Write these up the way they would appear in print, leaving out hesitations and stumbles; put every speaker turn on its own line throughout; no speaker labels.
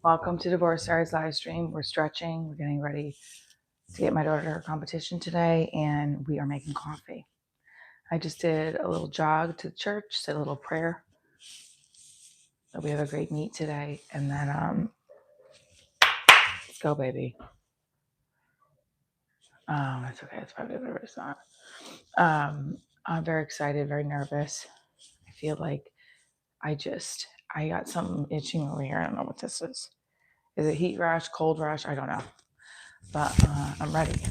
Welcome to Divorce Diaries live stream. We're stretching. We're getting ready to get my daughter to her competition today, and we are making coffee. I just did a little jog to the church, said a little prayer that we have a great meet today, and then let's go, baby. It's okay. It's probably whatever it's not. I'm very excited, very nervous. I feel like I got something itching over here. I don't know what this is. Is it heat rash, cold rash? I don't know. But I'm ready.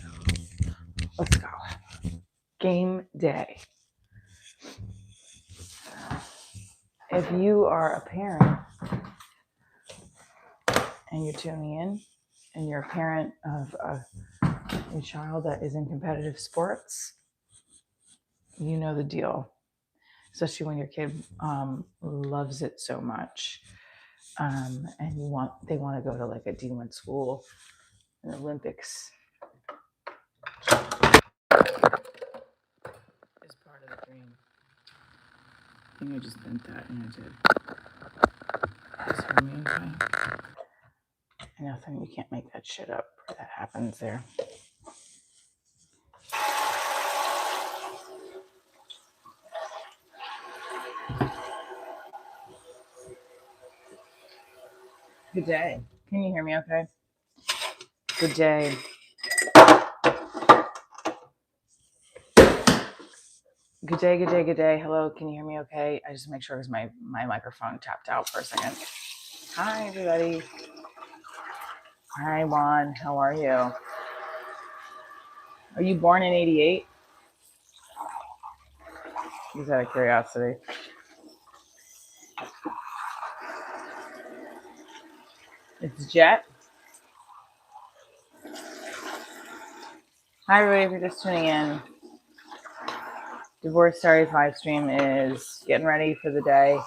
Let's go. Game day. If you are a parent and you're tuning in and you're a parent of a child that is in competitive sports, you know the deal, especially when your kid loves it so much. And they want to go to like a D1 school, an Olympics is part of the dream. I think I just bent that and I did. Just hear me okay? Nothing, you can't make that shit up. That happens there. Good day. Can you hear me okay? Good day. Good day, good day, good day. Hello, can you hear me okay? I just make sure because my microphone tapped out for a second. Hi, everybody. Hi, Juan. How are you? Are you born in 88? Just out of curiosity. It's Jet. Hi, everybody. If you're just tuning in, Divorce Diaries live stream is getting ready for the day.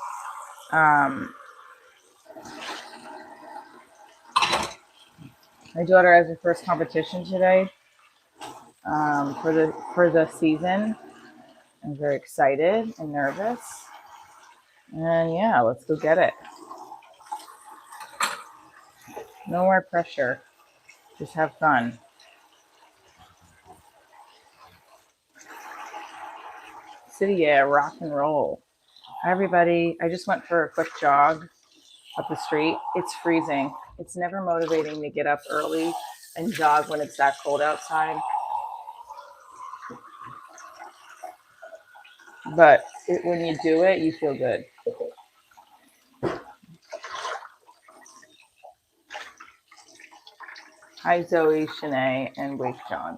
My daughter has her first competition today for the season. I'm very excited and nervous. And yeah, let's go get it. No more pressure. Just have fun. City, yeah, rock and roll. Hi, everybody. I just went for a quick jog up the street. It's freezing. It's never motivating to get up early and jog when it's that cold outside. But when you do it, you feel good. Hi, Zoe, Shanae, and Wake John.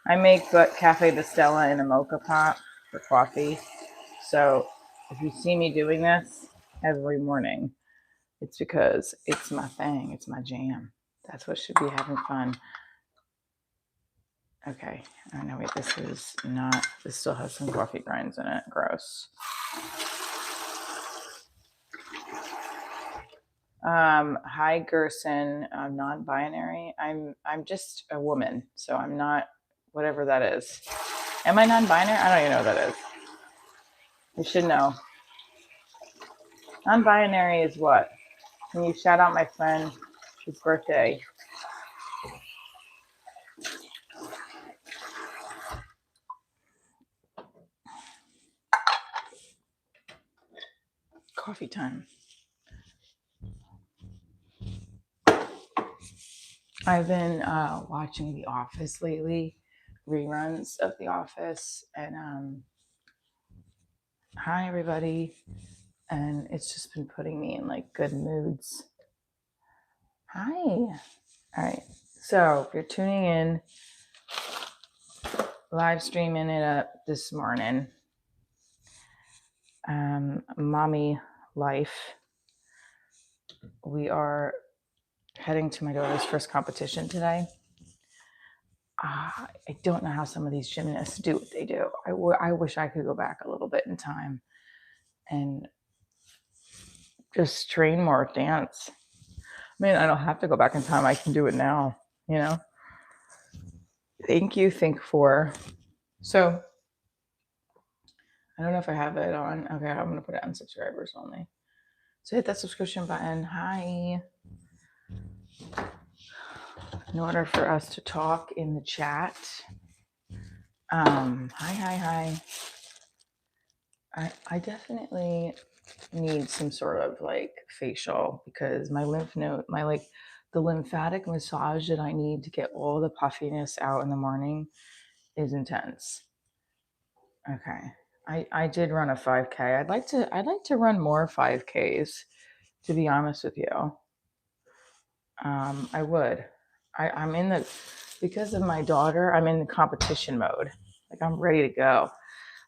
I make Cafe Bustela in a mocha pot for coffee. So if you see me doing this every morning, it's because it's my thing. It's my jam. That's what should be having fun. Okay. I know. Wait, this still has some coffee grinds in it. Gross. Hi, Gerson. I'm non-binary. I'm just a woman. So I'm not whatever that is. Am I non-binary? I don't even know what that is. You should know. Non-binary is what? Can you shout out my friend? His birthday. Coffee time. I've been watching The Office lately, reruns of The Office, and hi everybody, and it's just been putting me in like good moods. Hi. All right. So if you're tuning in, live streaming it up this morning, mommy life. We are heading to my daughter's first competition today. I don't know how some of these gymnasts do what they do. I wish I could go back a little bit in time and just train more dance. I mean, I don't have to go back in time. I can do it now, you know? Thank you, Think4. So I don't know if I have it on. Okay, I'm going to put it on subscribers only. So hit that subscription button. Hi. In order for us to talk in the chat. Hi. I definitely need some sort of like facial because my lymph node, the lymphatic massage that I need to get all the puffiness out in the morning is intense. Okay. I did run a 5K. I'd like to run more 5Ks, to be honest with you. I would. I'm in because of my daughter, I'm in the competition mode. Like I'm ready to go.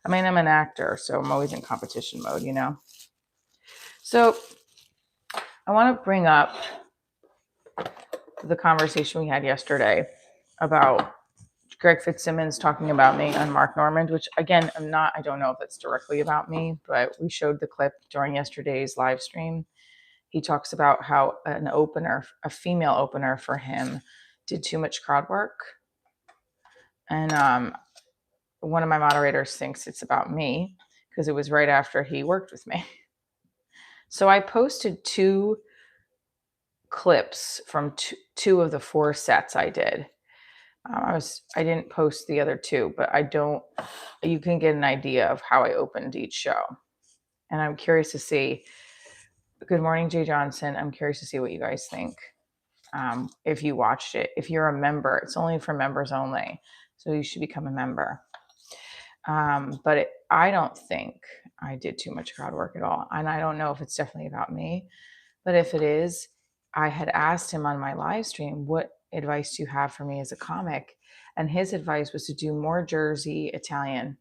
I mean, I'm an actor, so I'm always in competition mode, you know? So I want to bring up the conversation we had yesterday about Greg Fitzsimmons talking about me on Mark Normand, which again, I don't know if it's directly about me, but we showed the clip during yesterday's live stream. He talks about how a female opener for him did too much crowd work. And one of my moderators thinks it's about me because it was right after he worked with me. So I posted 2 clips from two of the 4 sets I did. I didn't post the other 2, but you can get an idea of how I opened each show. And I'm curious to see, good morning, Jay Johnson. I'm curious to see what you guys think. If you watched it, if you're a member, it's only for members only. So you should become a member. But I don't think I did too much crowd work at all. And I don't know if it's definitely about me, but if it is, I had asked him on my live stream, what advice do you have for me as a comic? And his advice was to do more Jersey Italian.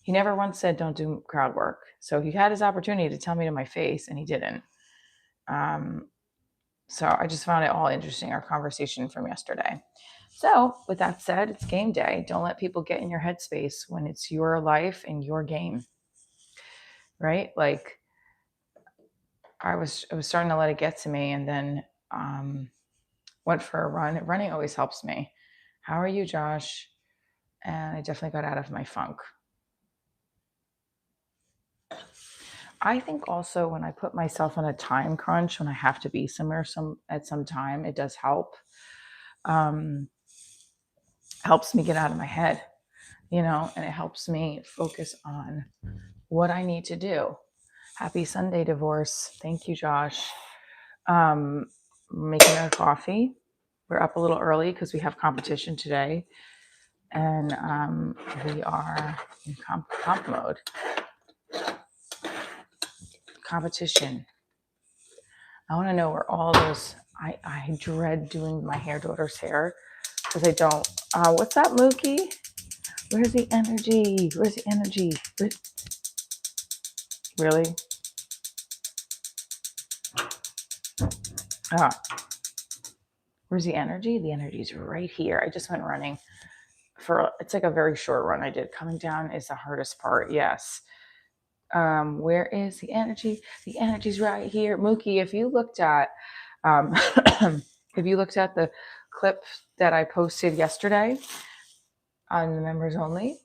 He never once said, don't do crowd work. So he had his opportunity to tell me to my face and he didn't. So I just found it all interesting, our conversation from yesterday. So with that said, it's game day. Don't let people get in your headspace when it's your life and your game, right? Like I was starting to let it get to me, and then went for a run. Running always helps me. How are you, Josh? And I definitely got out of my funk. I think also when I put myself on a time crunch, when I have to be somewhere at some time, it does help. Helps me get out of my head, and it helps me focus on what I need to do. Happy Sunday, divorce. Thank you, Josh. Making our coffee. We're up a little early because we have competition today. And we are in comp mode. Competition. I want to know where all those, I dread doing my daughter's hair because I don't. What's up, Mookie? Where's the energy? Really? Where's the energy? The energy's right here. I just went running it's like a very short run I did. Coming down is the hardest part. Yes. Where is the energy? The energy's right here. Mookie, if you looked at the clip that I posted yesterday on the members only,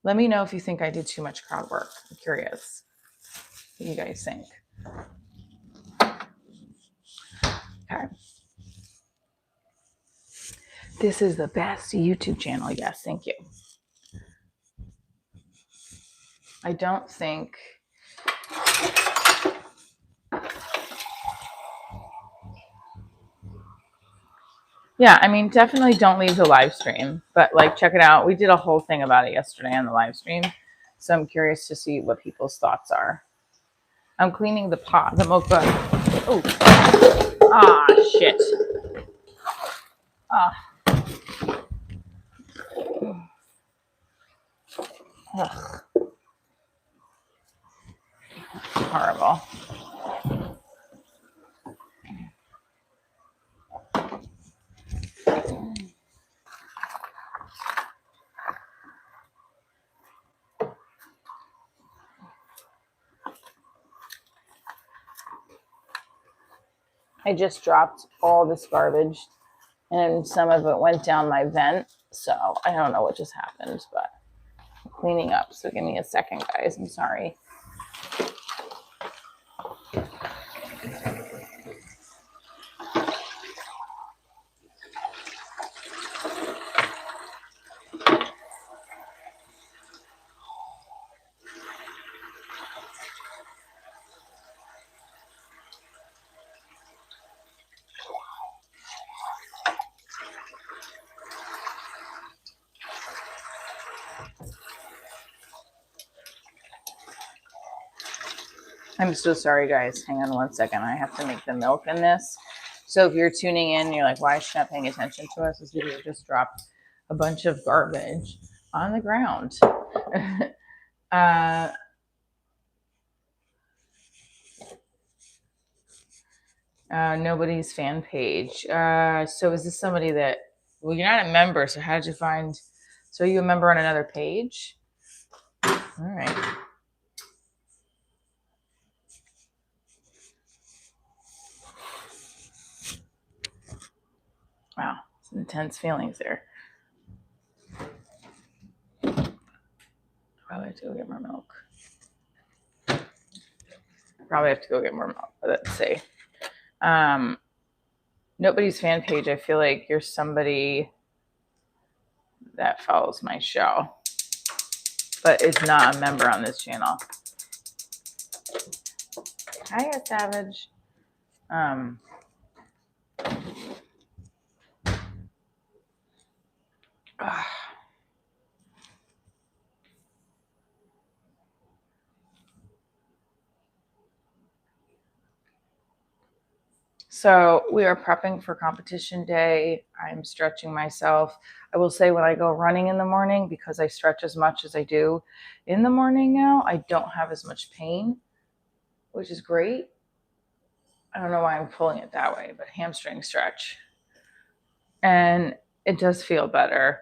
let me know if you think I did too much crowd work. I'm curious what you guys think. Okay. This is the best YouTube channel. Yes, thank you. I don't think yeah, I mean, definitely don't leave the live stream, but check it out. We did a whole thing about it yesterday on the live stream. So I'm curious to see what people's thoughts are. I'm cleaning the mocha. Oh, shit. Ugh. Horrible. I just dropped all this garbage and some of it went down my vent. So I don't know what just happened, but cleaning up. So give me a second, guys. I'm sorry. I'm so sorry, guys. Hang on one second. I have to make the milk in this. So if you're tuning in, you're like, why is she not paying attention to us? This video just dropped a bunch of garbage on the ground. Nobody's fan page. So is this somebody that, well, you're not a member. So how did you find, so are you a member on another page? All right. Wow, some intense feelings there. Probably have to go get more milk. Probably have to go get more milk. But let's see. Nobody's fan page. I feel like you're somebody that follows my show, but is not a member on this channel. Hiya, Savage. So we are prepping for competition day. I'm stretching myself. I will say when I go running in the morning, because I stretch as much as I do in the morning now, I don't have as much pain, which is great. I don't know why I'm pulling it that way, but hamstring stretch. And it does feel better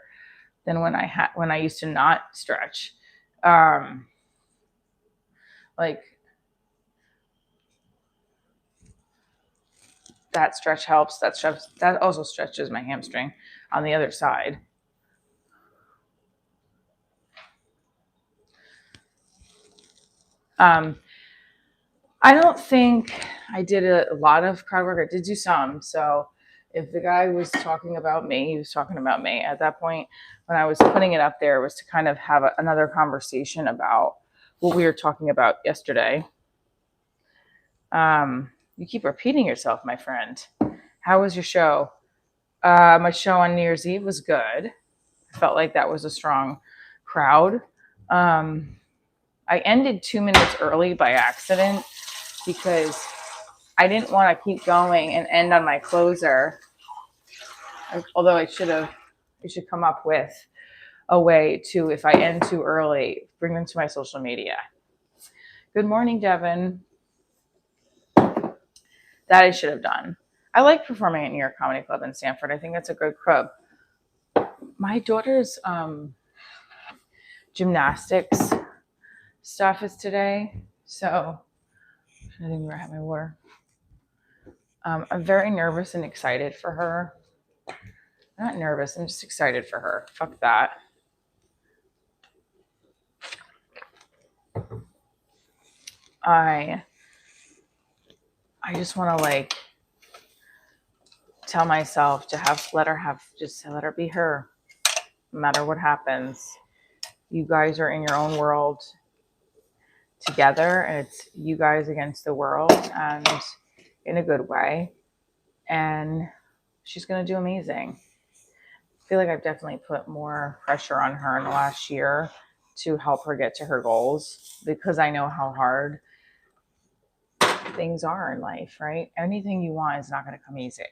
than when I used to not stretch. Like that stretch helps. That also stretches my hamstring on the other side. I don't think I did a lot of crowd work. I did do some. So if the guy was talking about me, he was talking about me. At that point, when I was putting it up there, was to kind of have another conversation about what we were talking about yesterday. You keep repeating yourself, my friend. How was your show? My show on New Year's Eve was good. I felt like that was a strong crowd. I ended 2 minutes early by accident because I didn't want to keep going and end on my closer. Although I should come up with a way to, if I end too early, bring them to my social media. Good morning, Devin. That I should have done. I like performing at New York Comedy Club in Stanford. I think that's a good club. My daughter's gymnastics stuff is today. So I think we're having water. I'm very nervous and excited for her. Not nervous, I'm just excited for her. Fuck that. I just want to like tell myself to let her be her, no matter what happens. You guys are in your own world together, and it's you guys against the world, and in a good way. And she's going to do amazing. I feel like I've definitely put more pressure on her in the last year to help her get to her goals, because I know how hard things are in life, right? Anything you want is not going to come easy.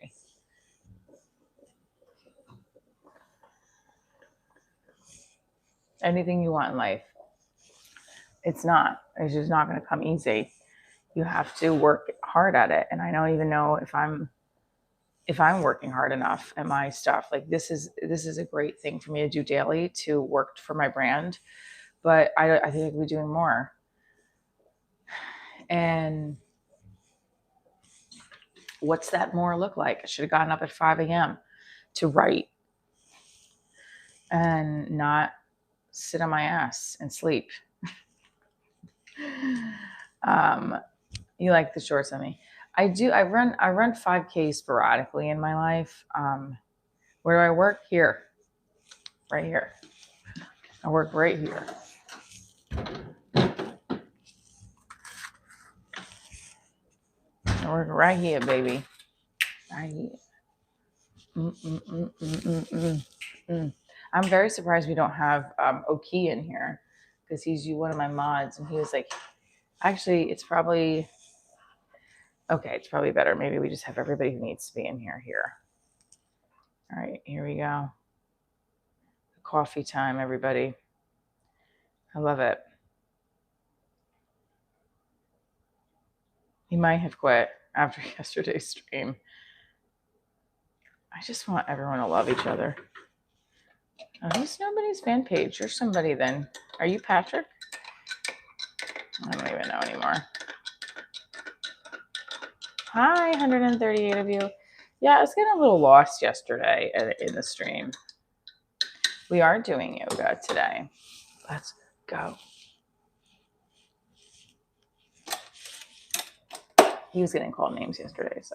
Anything you want in life, it's just not going to come easy. You have to work hard at it. And I don't even know if I'm working hard enough at my stuff. Like this is a great thing for me to do daily, to work for my brand, but I think I could be doing more. And what's that more look like? I should have gotten up at 5 a.m. to write and not sit on my ass and sleep. You like the shorts on me? I do. I run 5K sporadically in my life. Where do I work? Here, right here. I work right here. I work right here, baby. Right here. I'm very surprised we don't have Oki in here because he's one of my mods, and he was like, actually, it's probably okay. It's probably better. Maybe we just have everybody who needs to be in here here. All right, here we go. Coffee time, everybody. I love it. He might have quit after yesterday's stream. I just want everyone to love each other. Oh, who's nobody's fan page? You're somebody then. Are you Patrick? I don't even know anymore. Hi, 138 of you. Yeah, I was getting a little lost yesterday in the stream. We are doing yoga today. Let's go. He was getting called names yesterday, so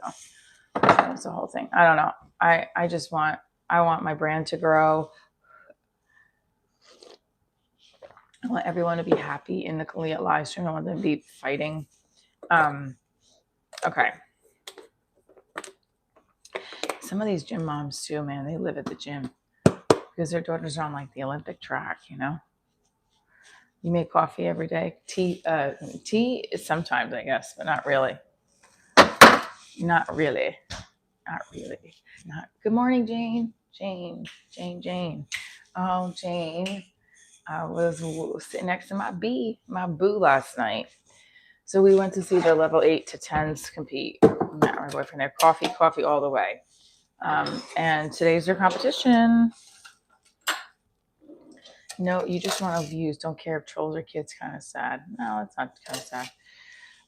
that was the whole thing. I don't know. I just want my brand to grow. I want everyone to be happy in the Kalia live stream. I want them to be fighting. Okay. Some of these gym moms too, man, they live at the gym because their daughters are on like the Olympic track, you know. You make coffee every day. Tea is sometimes, I guess, but not really. Not really. Not really. Not. Good morning, Jane. Jane. Oh, Jane. I was sitting next to my boo last night. So we went to see the level 8 to 10s compete. Met my boyfriend there. Coffee all the way. And today's their competition. No, you just want to views. Don't care if trolls or kids. Kind of sad. No, it's not kind of sad.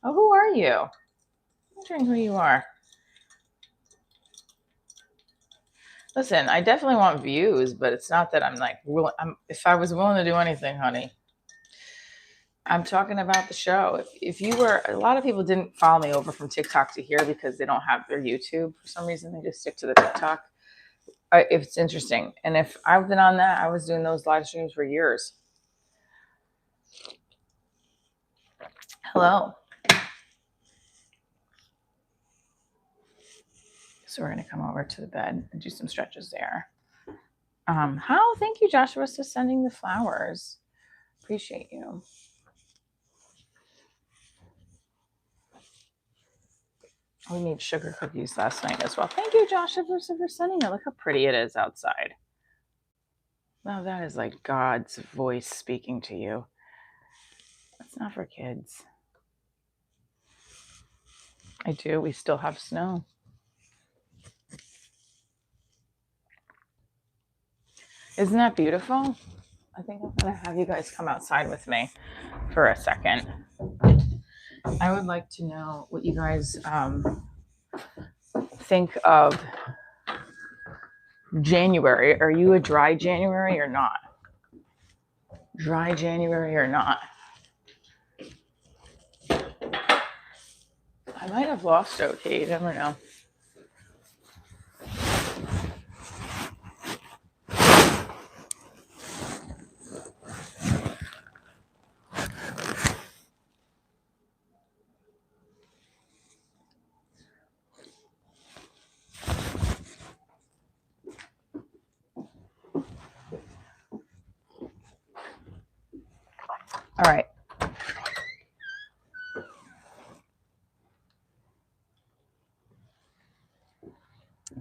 Oh, who are you? I'm wondering who you are. Listen, I definitely want views, but it's not that I'm like, if I was willing to do anything, honey, I'm talking about the show. If you were, a lot of people didn't follow me over from TikTok to here because they don't have their YouTube for some reason. They just stick to the TikTok. If it's interesting. And if I've been on that, I was doing those live streams for years. Hello. So we're going to come over to the bed and do some stretches there. How? Thank you, Joshua, for sending the flowers. Appreciate you. We made sugar cookies last night as well. Thank you, Joshua, for sending it. Look how pretty it is outside. Wow, that is like God's voice speaking to you. That's not for kids. I do. We still have snow. Isn't that beautiful? I think I'm going to have you guys come outside with me for a second. I would like to know what you guys think of January. Are you a dry January or not? Dry January or not? I might have lost OK. You never know. All right.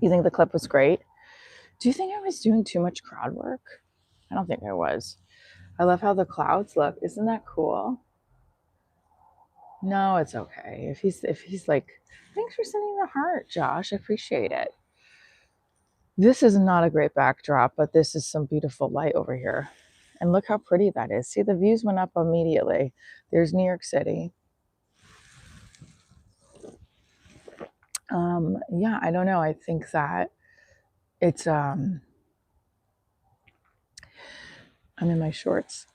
You think the clip was great? Do you think I was doing too much crowd work? I don't think I was. I love how the clouds look. Isn't that cool? No, it's okay. If he's like, thanks for sending the heart, Josh. I appreciate it. This is not a great backdrop, but this is some beautiful light over here. And look how pretty that is. See, the views went up immediately. There's New York City. Yeah, I don't know. I think that it's I'm in my shorts.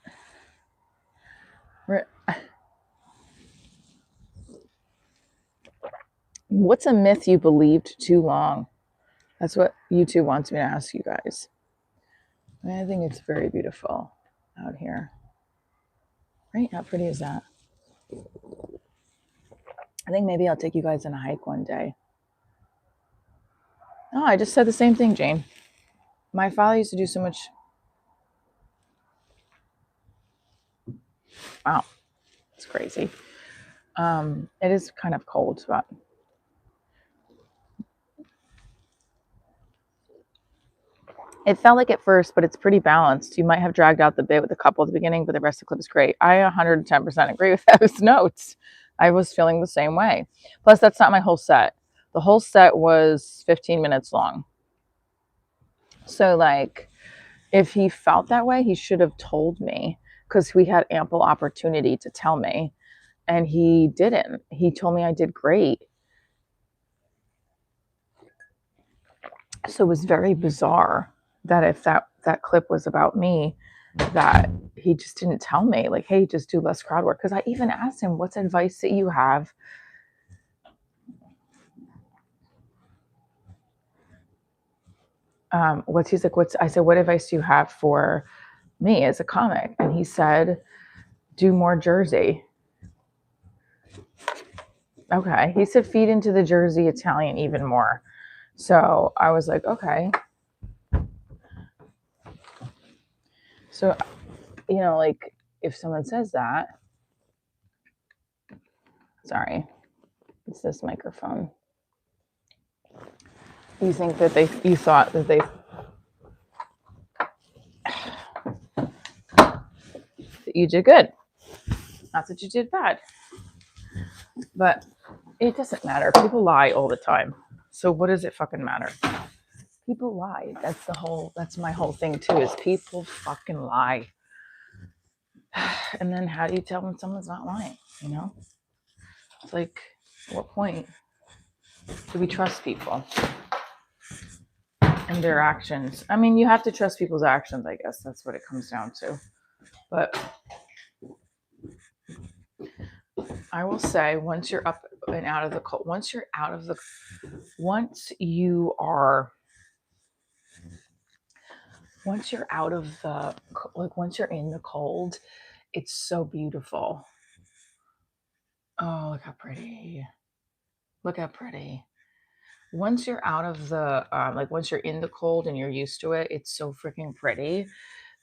What's a myth you believed too long? That's what YouTube wants me to ask you guys. I think it's very beautiful out here. Right? How pretty is that? I think maybe I'll take you guys on a hike one day. Oh, I just said the same thing, Jane. My father used to do so much. Wow, it's crazy. It is kind of cold, but it felt like at first, but it's pretty balanced. You might have dragged out the bit with a couple at the beginning, but the rest of the clip is great. I 110% agree with those notes. I was feeling the same way. Plus, that's not my whole set. The whole set was 15 minutes long. So, like, if he felt that way, he should have told me because we had ample opportunity to tell me. And he didn't. He told me I did great. So it was very bizarre that if that clip was about me, that he just didn't tell me, like, hey, just do less crowd work. Because I even asked him, what's advice that you have? I said, what advice do you have for me as a comic? And he said, do more Jersey. Okay. He said, feed into the Jersey Italian even more. So I was like, okay. So, like, if someone says that, sorry, it's this microphone. You think that you thought that you did good. Not that you did bad. But it doesn't matter. People lie all the time. So what does it fucking matter? People lie. That's my whole thing too, is people fucking lie. And then how do you tell when someone's not lying? It's like, at what point do we trust people and their actions? I mean, you have to trust people's actions, I guess. That's what it comes down to. But I will say, once you're up and out of the cold, once you are once you're out of the, like, once you're in the cold, it's so beautiful. Oh, look how pretty. Look how pretty. Once you're out of the, once you're in the cold and you're used to it, it's so freaking pretty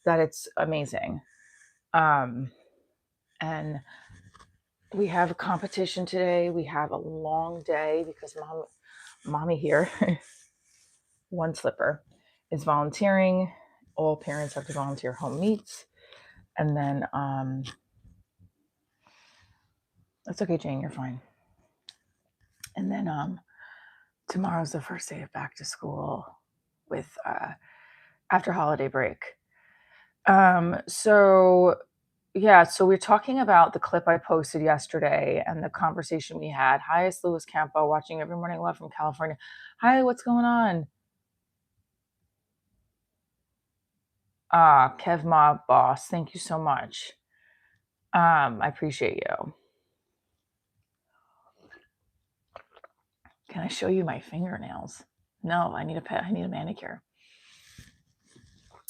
that it's amazing. And we have a competition today. We have a long day because mommy here, one slipper, is volunteering. All parents have to volunteer home meets. And then, that's okay, Jane, you're fine. And then tomorrow's the first day of back to school with after holiday break. So we're talking about the clip I posted yesterday and the conversation we had. Hi, it's Louis Campo, watching every morning live from California. Hi, what's going on? Kev Ma Boss, thank you so much. I appreciate you. Can I show you my fingernails? No, I need a manicure.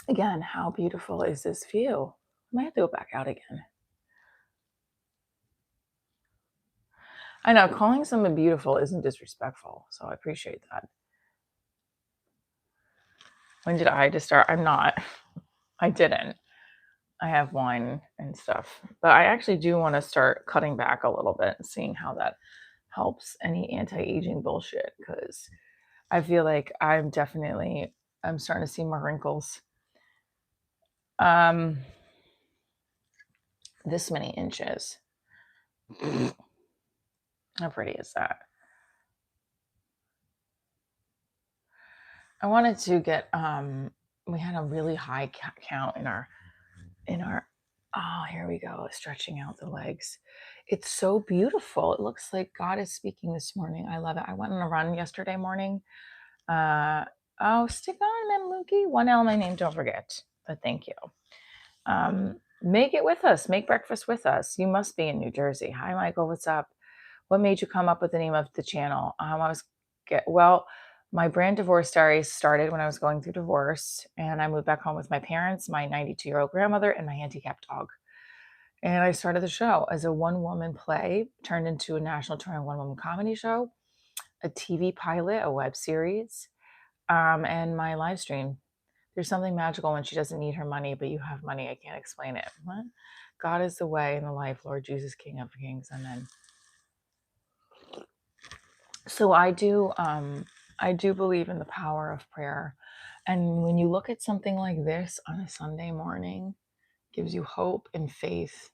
Again, how beautiful is this view? I might have to go back out again. I know calling someone beautiful isn't disrespectful, so I appreciate that. When did I just start? I'm not. I didn't. I have wine and stuff, but I actually do want to start cutting back a little bit and seeing how that helps any anti-aging bullshit, because I feel like I'm starting to see more wrinkles. This many inches. How pretty is that? I wanted to get, we had a really high count in our, oh, here we go, stretching out the legs. It's so beautiful. It looks like God is speaking this morning. I love it. I went on a run yesterday morning. Oh, stick on them, Lukey. 1L, my name, don't forget. But thank you. Make it with us. Make breakfast with us. You must be in New Jersey. Hi, Michael. What's up? What made you come up with the name of the channel? Well, my brand Divorce Diaries started when I was going through divorce, and I moved back home with my parents, my 92-year-old grandmother, and my handicapped dog. And I started the show as a one-woman play, turned into a national touring one-woman comedy show, a TV pilot, a web series, and my live stream. There's something magical when she doesn't need her money, but you have money. I can't explain it. What? God is the way and the life, Lord Jesus, King of Kings. Amen. So I do believe in the power of prayer. And when you look at something like this on a Sunday morning, it gives you hope and faith.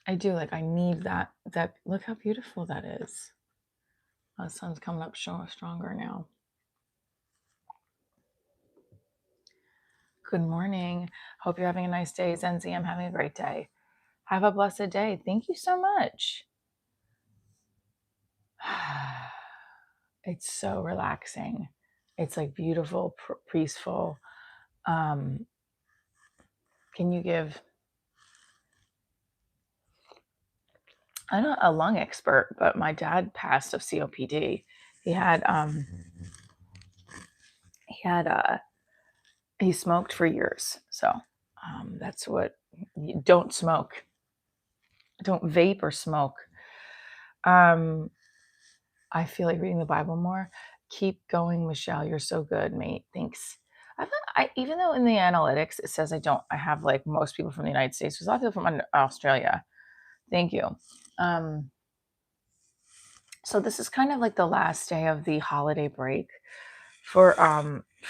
I do, like, I need that look how beautiful that is. The sun's coming up stronger now. Good morning. Hope you're having a nice day. Zenzi, I'm having a great day. Have a blessed day. Thank you so much. It's so relaxing. It's like beautiful, peaceful. Can you give? I'm not a lung expert, but my dad passed of COPD. He smoked for years. So that's what, don't smoke. Don't vape or smoke. I feel like reading the Bible more. Keep going, Michelle. You're so good, mate. Thanks. Even though in the analytics it says I have like most people from the United States. There's a lot of people from Australia. Thank you. So this is kind of like the last day of the holiday break for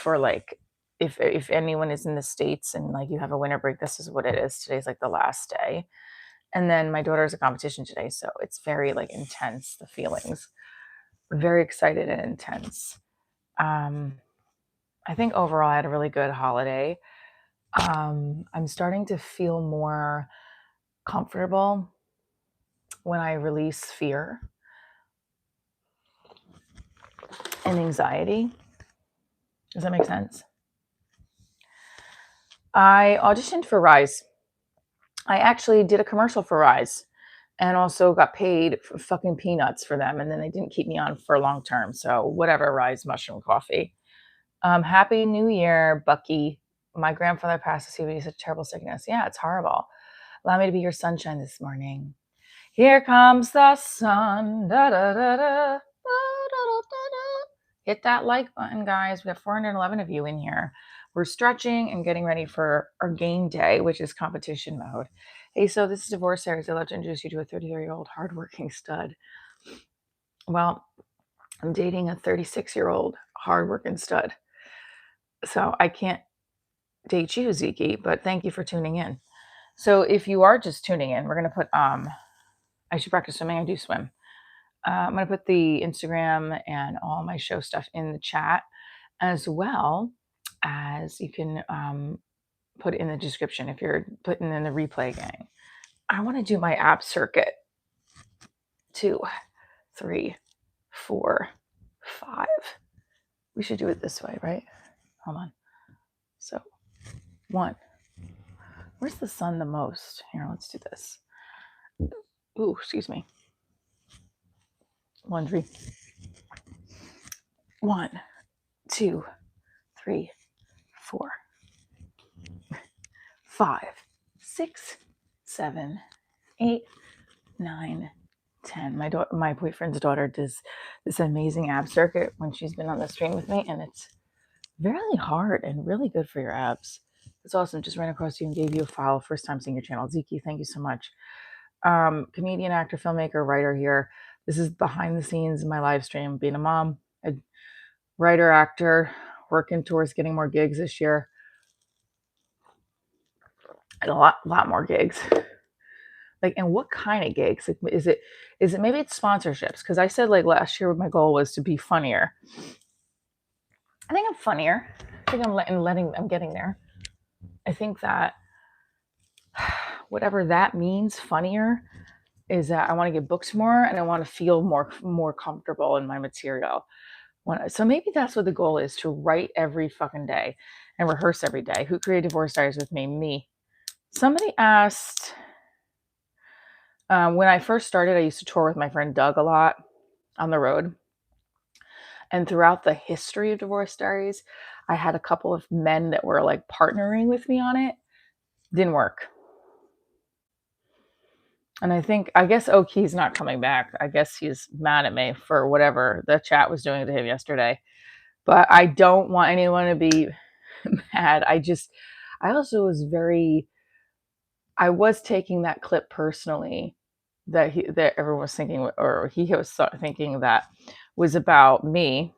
like if anyone is in the States and like you have a winter break, this is what it is. Today's like the last day. And then my daughter's a competition today, so it's very like intense, the feelings. Very excited and intense. I think overall I had a really good holiday. I'm starting to feel more comfortable when I release fear and anxiety. Does that make sense? I auditioned for Rise. I actually did a commercial for Rise and also got paid for fucking peanuts for them. And then they didn't keep me on for long term. So whatever, Rise Mushroom Coffee. Happy New Year, Bucky. My grandfather passed of COPD, such a terrible sickness. Yeah, it's horrible. Allow me to be your sunshine this morning. Here comes the sun. Da, da, da, da, da, da, da, da. Hit that like button, guys. We have 411 of you in here. We're stretching and getting ready for our game day, which is competition mode. Hey, so this is Divorce Diaries. I'd love to introduce you to a 33-year-old hardworking stud. Well, I'm dating a 36-year-old hardworking stud. So I can't date you, Ziki, but thank you for tuning in. So if you are just tuning in, we're going to put, I should practice swimming. I do swim. I'm going to put the Instagram and all my show stuff in the chat, as well as you can put it in the description if you're putting in the replay gang. I want to do my ab circuit. 2, 3, 4, 5. We should do it this way, right? Hold on. So 1. Where's the sun the most? Here, let's do this. Ooh, excuse me. Laundry. 1, 2, 3, 4, 5, 6, 7, 8, 9, 10. My boyfriend's daughter does this amazing ab circuit when she's been on the stream with me, and it's really hard and really good for your abs. It's awesome. Just ran across you and gave you a follow. First time seeing your channel. Ziki, thank you so much. Comedian, actor, filmmaker, writer here. This is behind the scenes of my live stream, being a mom, a writer, actor, working towards getting more gigs this year. And a lot more gigs. Like, and what kind of gigs? Like, is it maybe it's sponsorships? Because I said like last year my goal was to be funnier. I think I'm funnier. I think I'm getting there. I think that whatever that means, funnier, is that I want to get booked more and I want to feel more comfortable in my material. So maybe that's what the goal is, to write every fucking day. and rehearse every day. Who created Divorce Diaries with me? Me. Somebody asked, when I first started, I used to tour with my friend Doug a lot on the road. And throughout the history of Divorce Diaries, I had a couple of men that were like partnering with me on it. Didn't work. And I guess Oki's not coming back. I guess he's mad at me for whatever the chat was doing to him yesterday. But I don't want anyone to be mad. I also I was taking that clip personally that everyone was thinking, or he was thinking that was about me.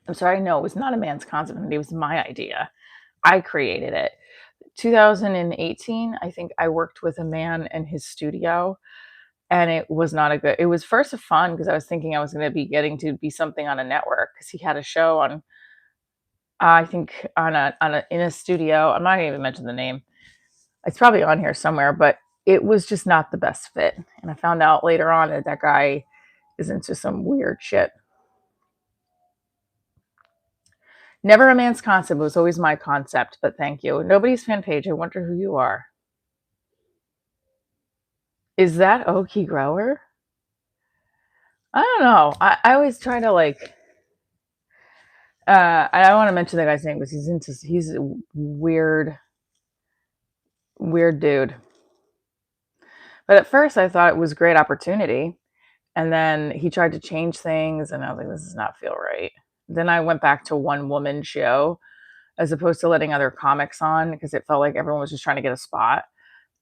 I'm sorry, no, it was not a man's concept. It was my idea. I created it. 2018, I think I worked with a man in his studio, and it was not a good. It was first fun because I was thinking I was going to be getting to be something on a network because he had a show on, I think in a studio. I'm not going to even mention the name. It's probably on here somewhere, but it was just not the best fit. And I found out later on that that guy is into some weird shit. Never a man's concept. It was always my concept, but thank you. Nobody's fan page. I wonder who you are. Is that Oki Grower? I don't know. I always try to like. I don't want to mention the guy's name because he's a weird dude. But at first, I thought it was a great opportunity, and then he tried to change things, and I was like, "This does not feel right." Then I went back to one woman show as opposed to letting other comics on because it felt like everyone was just trying to get a spot.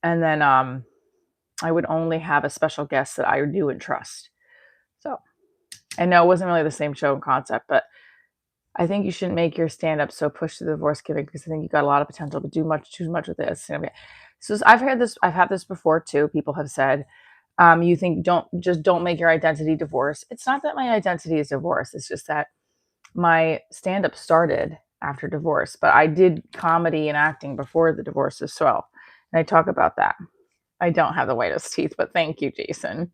And then I would only have a special guest that I knew and trust. So, and no, it wasn't really the same show and concept, but I think you shouldn't make your stand up so push to the divorce giving because I think you got a lot of potential to do too much with this. So I've had this before too. People have said, you think don't make your identity divorce. It's not that my identity is divorce. It's just that my stand up started after divorce, but I did comedy and acting before the divorce as well. And I talk about that. I don't have the whitest teeth, but thank you, Jason.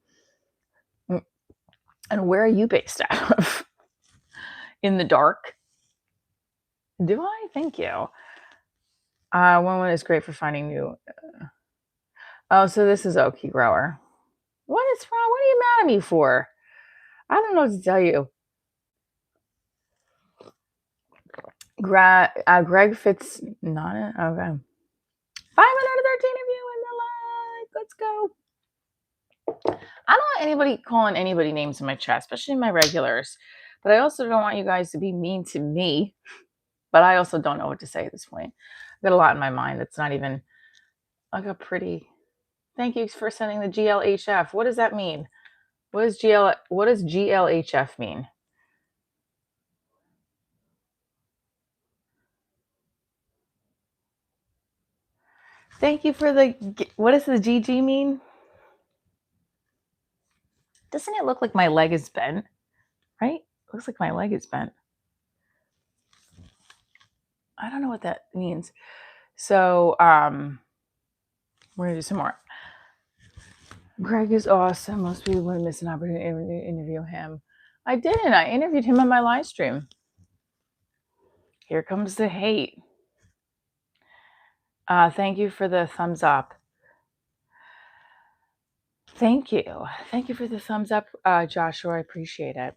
And where are you based out of? In the dark? Do I? Thank you. One is great for finding new. Oh, so this is Oki Grower. What is wrong? What are you mad at me for? I don't know what to tell you. Greg Fitz not it. Okay. 513 of you in the live. Let's go. I don't want anybody calling anybody names in my chat, especially my regulars. But I also don't want you guys to be mean to me. But I also don't know what to say at this point. I've got a lot in my mind that's not even like a pretty. Thank you for sending the GLHF. What does that mean? What does GLHF mean? Thank you for what does the GG mean? Doesn't it look like my leg is bent? Right? Looks like my leg is bent. I don't know what that means. So, we're gonna do some more. Greg is awesome. Most people would miss an opportunity to interview him. I didn't. I interviewed him on my live stream. Here comes the hate. Thank you for the thumbs up. Thank you. Thank you for the thumbs up, Joshua. I appreciate it.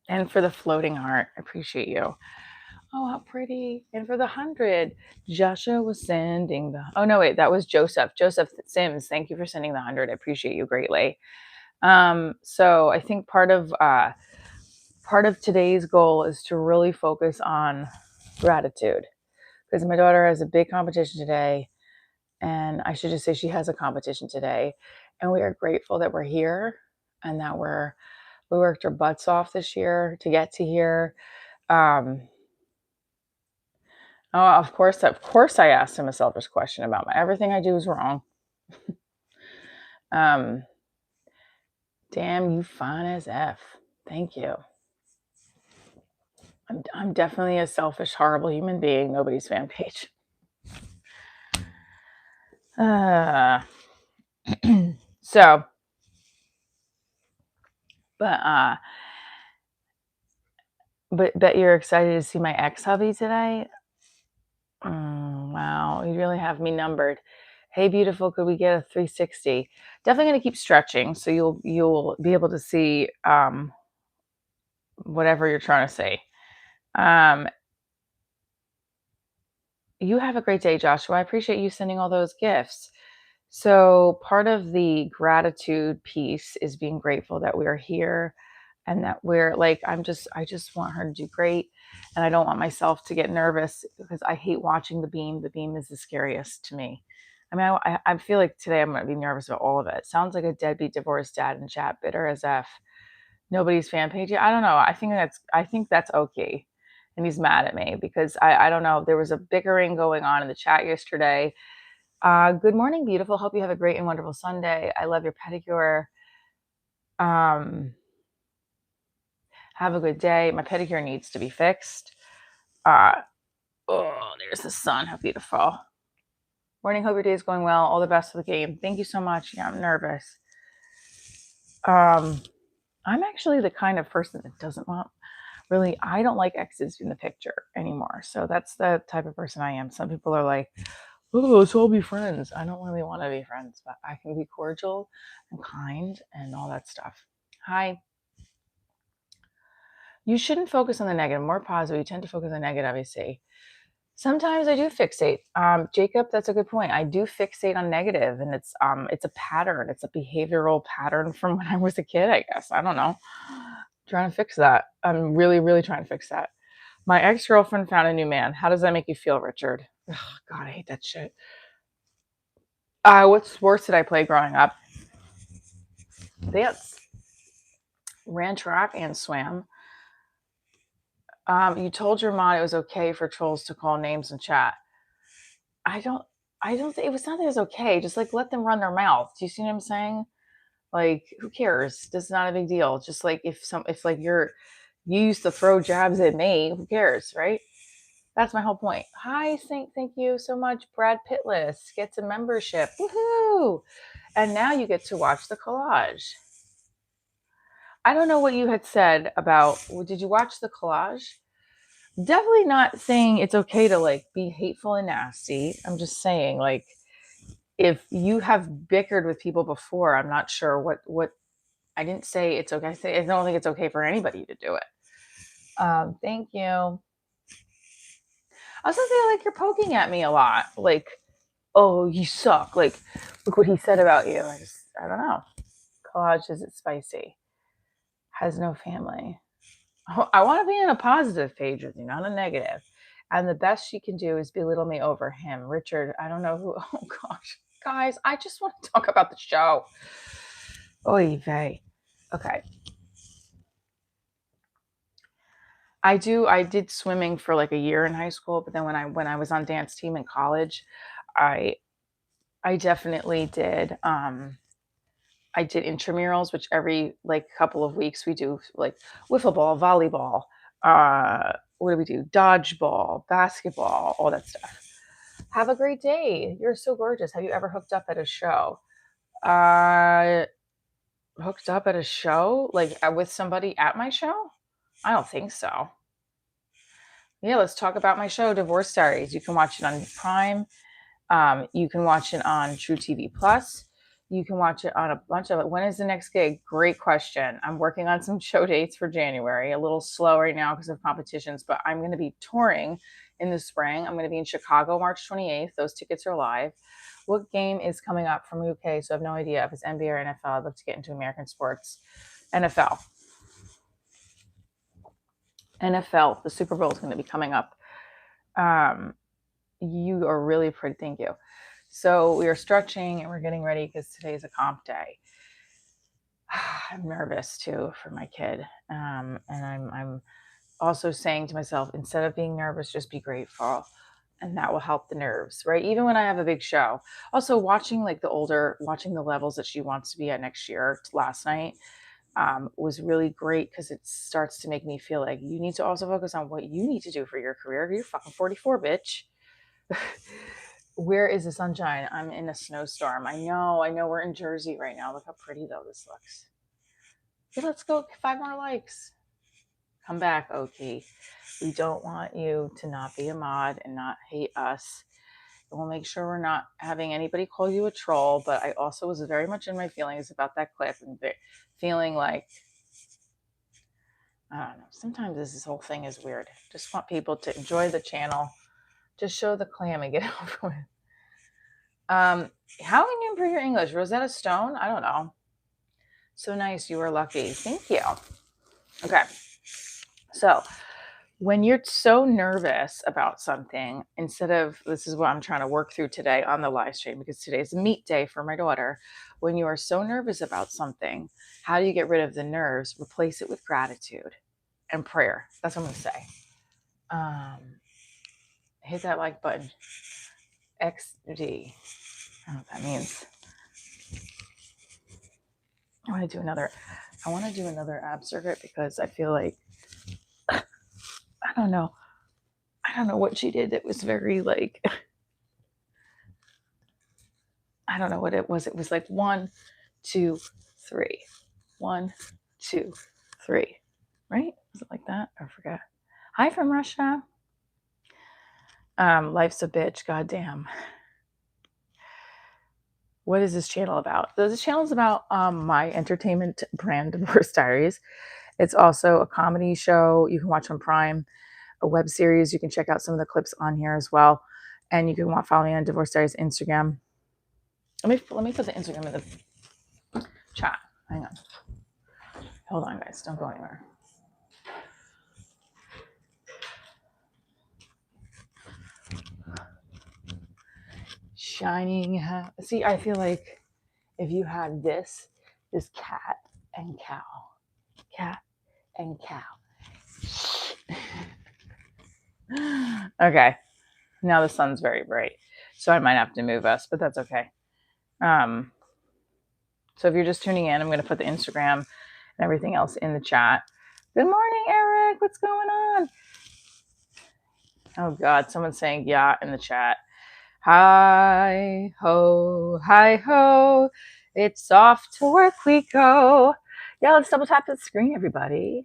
And for the floating heart. I appreciate you. Oh, how pretty. And for the 100, Joshua was sending the. Oh, no, wait. That was Joseph. Joseph Sims. Thank you for sending the 100. I appreciate you greatly. So I think part of today's goal is to really focus on gratitude because my daughter has a big competition today, and I should just say she has a competition today, and we are grateful that we're here and that we worked our butts off this year to get to here. Oh, of course, I asked him a selfish question about everything I do is wrong. Damn, you fine as F. Thank you. I'm definitely a selfish, horrible human being. Nobody's fan page. So, but But bet you're excited to see my ex-hubby today? Wow, you really have me numbered. Hey, beautiful, could we get a 360? Definitely gonna keep stretching, so you'll be able to see whatever you're trying to say. Um, you have a great day, Joshua. I appreciate you sending all those gifts. So part of the gratitude piece is being grateful that we're here and that we're like, I just want her to do great. And I don't want myself to get nervous because I hate watching the beam. The beam is the scariest to me. I mean, I feel like today I'm going to be nervous about all of it. Sounds like a deadbeat divorced dad in chat, bitter as F. Nobody's fan page yet. I don't know. I think that's okay. And he's mad at me because I don't know. There was a bickering going on in the chat yesterday. Good morning, beautiful. Hope you have a great and wonderful Sunday. I love your pedicure. Um, have a good day. My pedicure needs to be fixed. Uh, oh, there's the sun. How beautiful. Morning. Hope your day is going well. All the best for the game. Thank you so much. Yeah, I'm nervous. I'm actually the kind of person that doesn't want really, I don't like exes in the picture anymore. So that's the type of person I am. Some people are like, oh, let's all be friends. I don't really want to be friends, but I can be cordial and kind and all that stuff. Hi. You shouldn't focus on the negative, more positive. You tend to focus on the negative, I see. Sometimes I do fixate. Jacob, that's a good point. I do fixate on negative, and it's a pattern. It's a behavioral pattern from when I was a kid, I guess. I don't know. Trying to fix that. I'm really, really trying to fix that. My ex-girlfriend found a new man. How does that make you feel, Richard? Ugh, God, I hate that shit. What sports did I play growing up? Dance, ran track, and swam. You told your mom it was okay for trolls to call names in chat. I don't, I don't think it was not that it was okay. Just like let them run their mouth. Do you see what I'm saying? Like, who cares? That's not a big deal. Just like if like you used to throw jabs at me, who cares, right? That's my whole point. Hi, thank you so much. Brad Pitless gets a membership. Woohoo! And now you get to watch the collage. I don't know what you had said about, did you watch the collage? Definitely not saying it's okay to like be hateful and nasty. I'm just saying, like, if you have bickered with people before, I'm not sure what I didn't say it's okay. I don't think it's okay for anybody to do it. Thank you. I also feel like you're poking at me a lot. Like, oh, you suck. Like, look what he said about you. I don't know. Collage, is it spicy? Has no family. I want to be on a positive page with you, not a negative. And the best she can do is belittle me over him. Richard, I don't know who. Oh, gosh. Guys, I just want to talk about the show. Oy vey. Okay. I did swimming for like a year in high school, but then when I was on dance team in college, I I definitely did I did intramurals, which every like couple of weeks we do like wiffle ball, volleyball, what do we do? Dodgeball, basketball, all that stuff. Have a great day. You're so gorgeous. Have you ever hooked up at a show? Uh, hooked up at a show? Like with somebody at my show? I don't think so. Yeah, let's talk about my show, Divorce Diaries. You can watch it on Prime. You can watch it on True TV Plus. You can watch it on a bunch of it. When is the next gig? Great question. I'm working on some show dates for January. A little slow right now because of competitions, but I'm going to be touring in the spring. I'm going to be in Chicago March 28th. Those tickets are live. What game is coming up from UK? So I have no idea if it's NBA or NFL. I'd love to get into American sports. NFL. NFL. The Super Bowl is going to be coming up. You are really pretty. Thank you. So we are stretching and we're getting ready because today is a comp day. I'm nervous too for my kid, and I'm also saying to myself, instead of being nervous, just be grateful, and that will help the nerves, right? Even when I have a big show. Also, watching watching the levels that she wants to be at next year. Last night was really great because it starts to make me feel like you need to also focus on what you need to do for your career. You're fucking 44, bitch. Where is the sunshine? I'm in a snowstorm. I know. We're in Jersey right now. Look how pretty though this looks. Okay, let's go. 5 more likes. Come back, Oki. We don't want you to not be a mod and not hate us. And we'll make sure we're not having anybody call you a troll. But I also was very much in my feelings about that clip and feeling like, I don't know, sometimes this whole thing is weird. Just want people to enjoy the channel. Just show the clam and get over with. How can you improve your English? Rosetta Stone? I don't know. So nice. You were lucky. Thank you. Okay. So when you're so nervous about something, instead of, this is what I'm trying to work through today on the live stream, because today's meet day for my daughter. When you are so nervous about something, how do you get rid of the nerves? Replace it with gratitude and prayer. That's what I'm going to say. Hit that like button. XD. I don't know what that means. I want to do another ab circuit because I feel like, I don't know what she did that was very like, I don't know what it was. It was like 1, 2, 3. 1, 2, 3. Right? Was it like that? I forgot. Hi from Russia. Life's a bitch. Goddamn. What is this channel about? This channel is about my entertainment brand, Divorce Diaries. It's also a comedy show you can watch on Prime, a web series. You can check out some of the clips on here as well. And you can follow me on Divorce Diaries Instagram. Let me put the Instagram in the chat. Hang on. Hold on, guys. Don't go anywhere. Shining. See, I feel like if you had this cat and cow. Okay. Now the sun's very bright, so I might have to move us, but that's okay. So if you're just tuning in, I'm going to put the Instagram and everything else in the chat. Good morning, Eric. What's going on? Oh, God. Someone's saying yeah in the chat. Hi ho. It's off to work we go. Yeah, let's double tap the screen, everybody.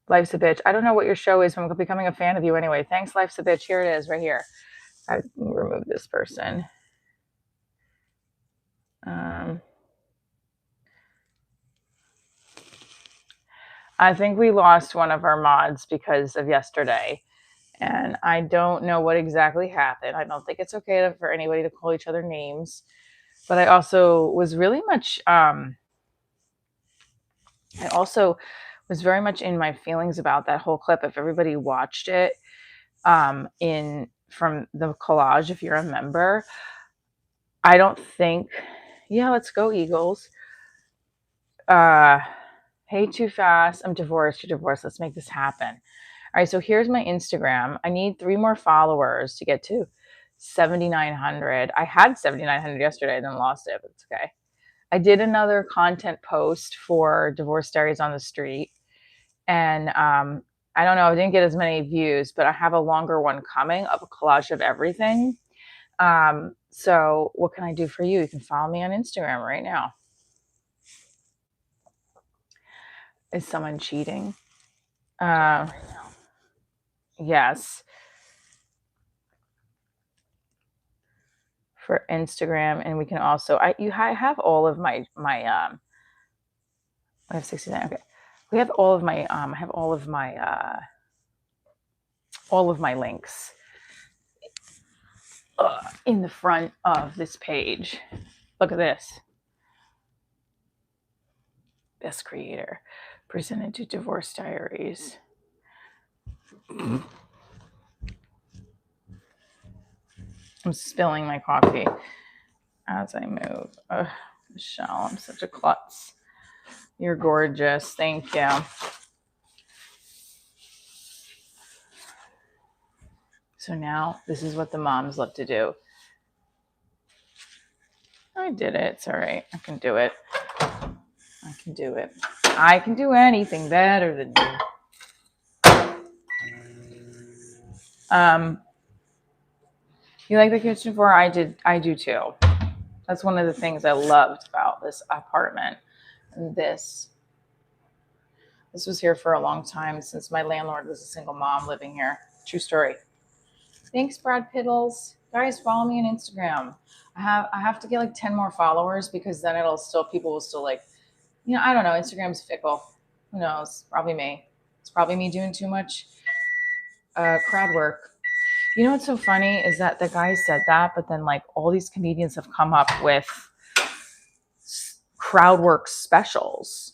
Life's a bitch. I don't know what your show is, but I'm becoming a fan of you anyway. Thanks, Life's a bitch. Here it is, right here. I removed this person. I think we lost one of our mods because of yesterday, and I don't know what exactly happened. I don't think it's okay for anybody to call each other names, but I also was really much, very much in my feelings about that whole clip. If everybody watched it, from the collage, if you're a member, I don't think, yeah, let's go Eagles. Hey, too fast. I'm divorced. You're divorced. Let's make this happen. All right. So here's my Instagram. I need 3 more followers to get to 7,900. I had 7,900 yesterday and then lost it, but it's okay. I did another content post for Divorce Diaries on the Street. And I don't know, I didn't get as many views, but I have a longer one coming of a collage of everything. So what can I do for you? You can follow me on Instagram right now. Is someone cheating? Yes. For Instagram, and we can also, I have all of my I have 69. Okay. We have all of my I have all of my links in the front of this page. Look at this. Best creator presented to Divorce Diaries. I'm spilling my coffee as I move. Ugh, Michelle, I'm such a klutz. You're gorgeous. Thank you. So now this is what the moms love to do. I did it. It's all right. I can do it. I can do anything better than you. You like the kitchen floor? I do too. That's one of the things I loved about this apartment. And this This was here for a long time since my landlord was a single mom living here. True story. Thanks, Brad Piddles. Guys, follow me on Instagram. I have to get like 10 more followers because then people will still like, I don't know. Instagram's fickle. Who knows? Probably me. It's probably me doing too much crowd work. You know what's so funny is that the guy said that, but then like all these comedians have come up with crowd work specials.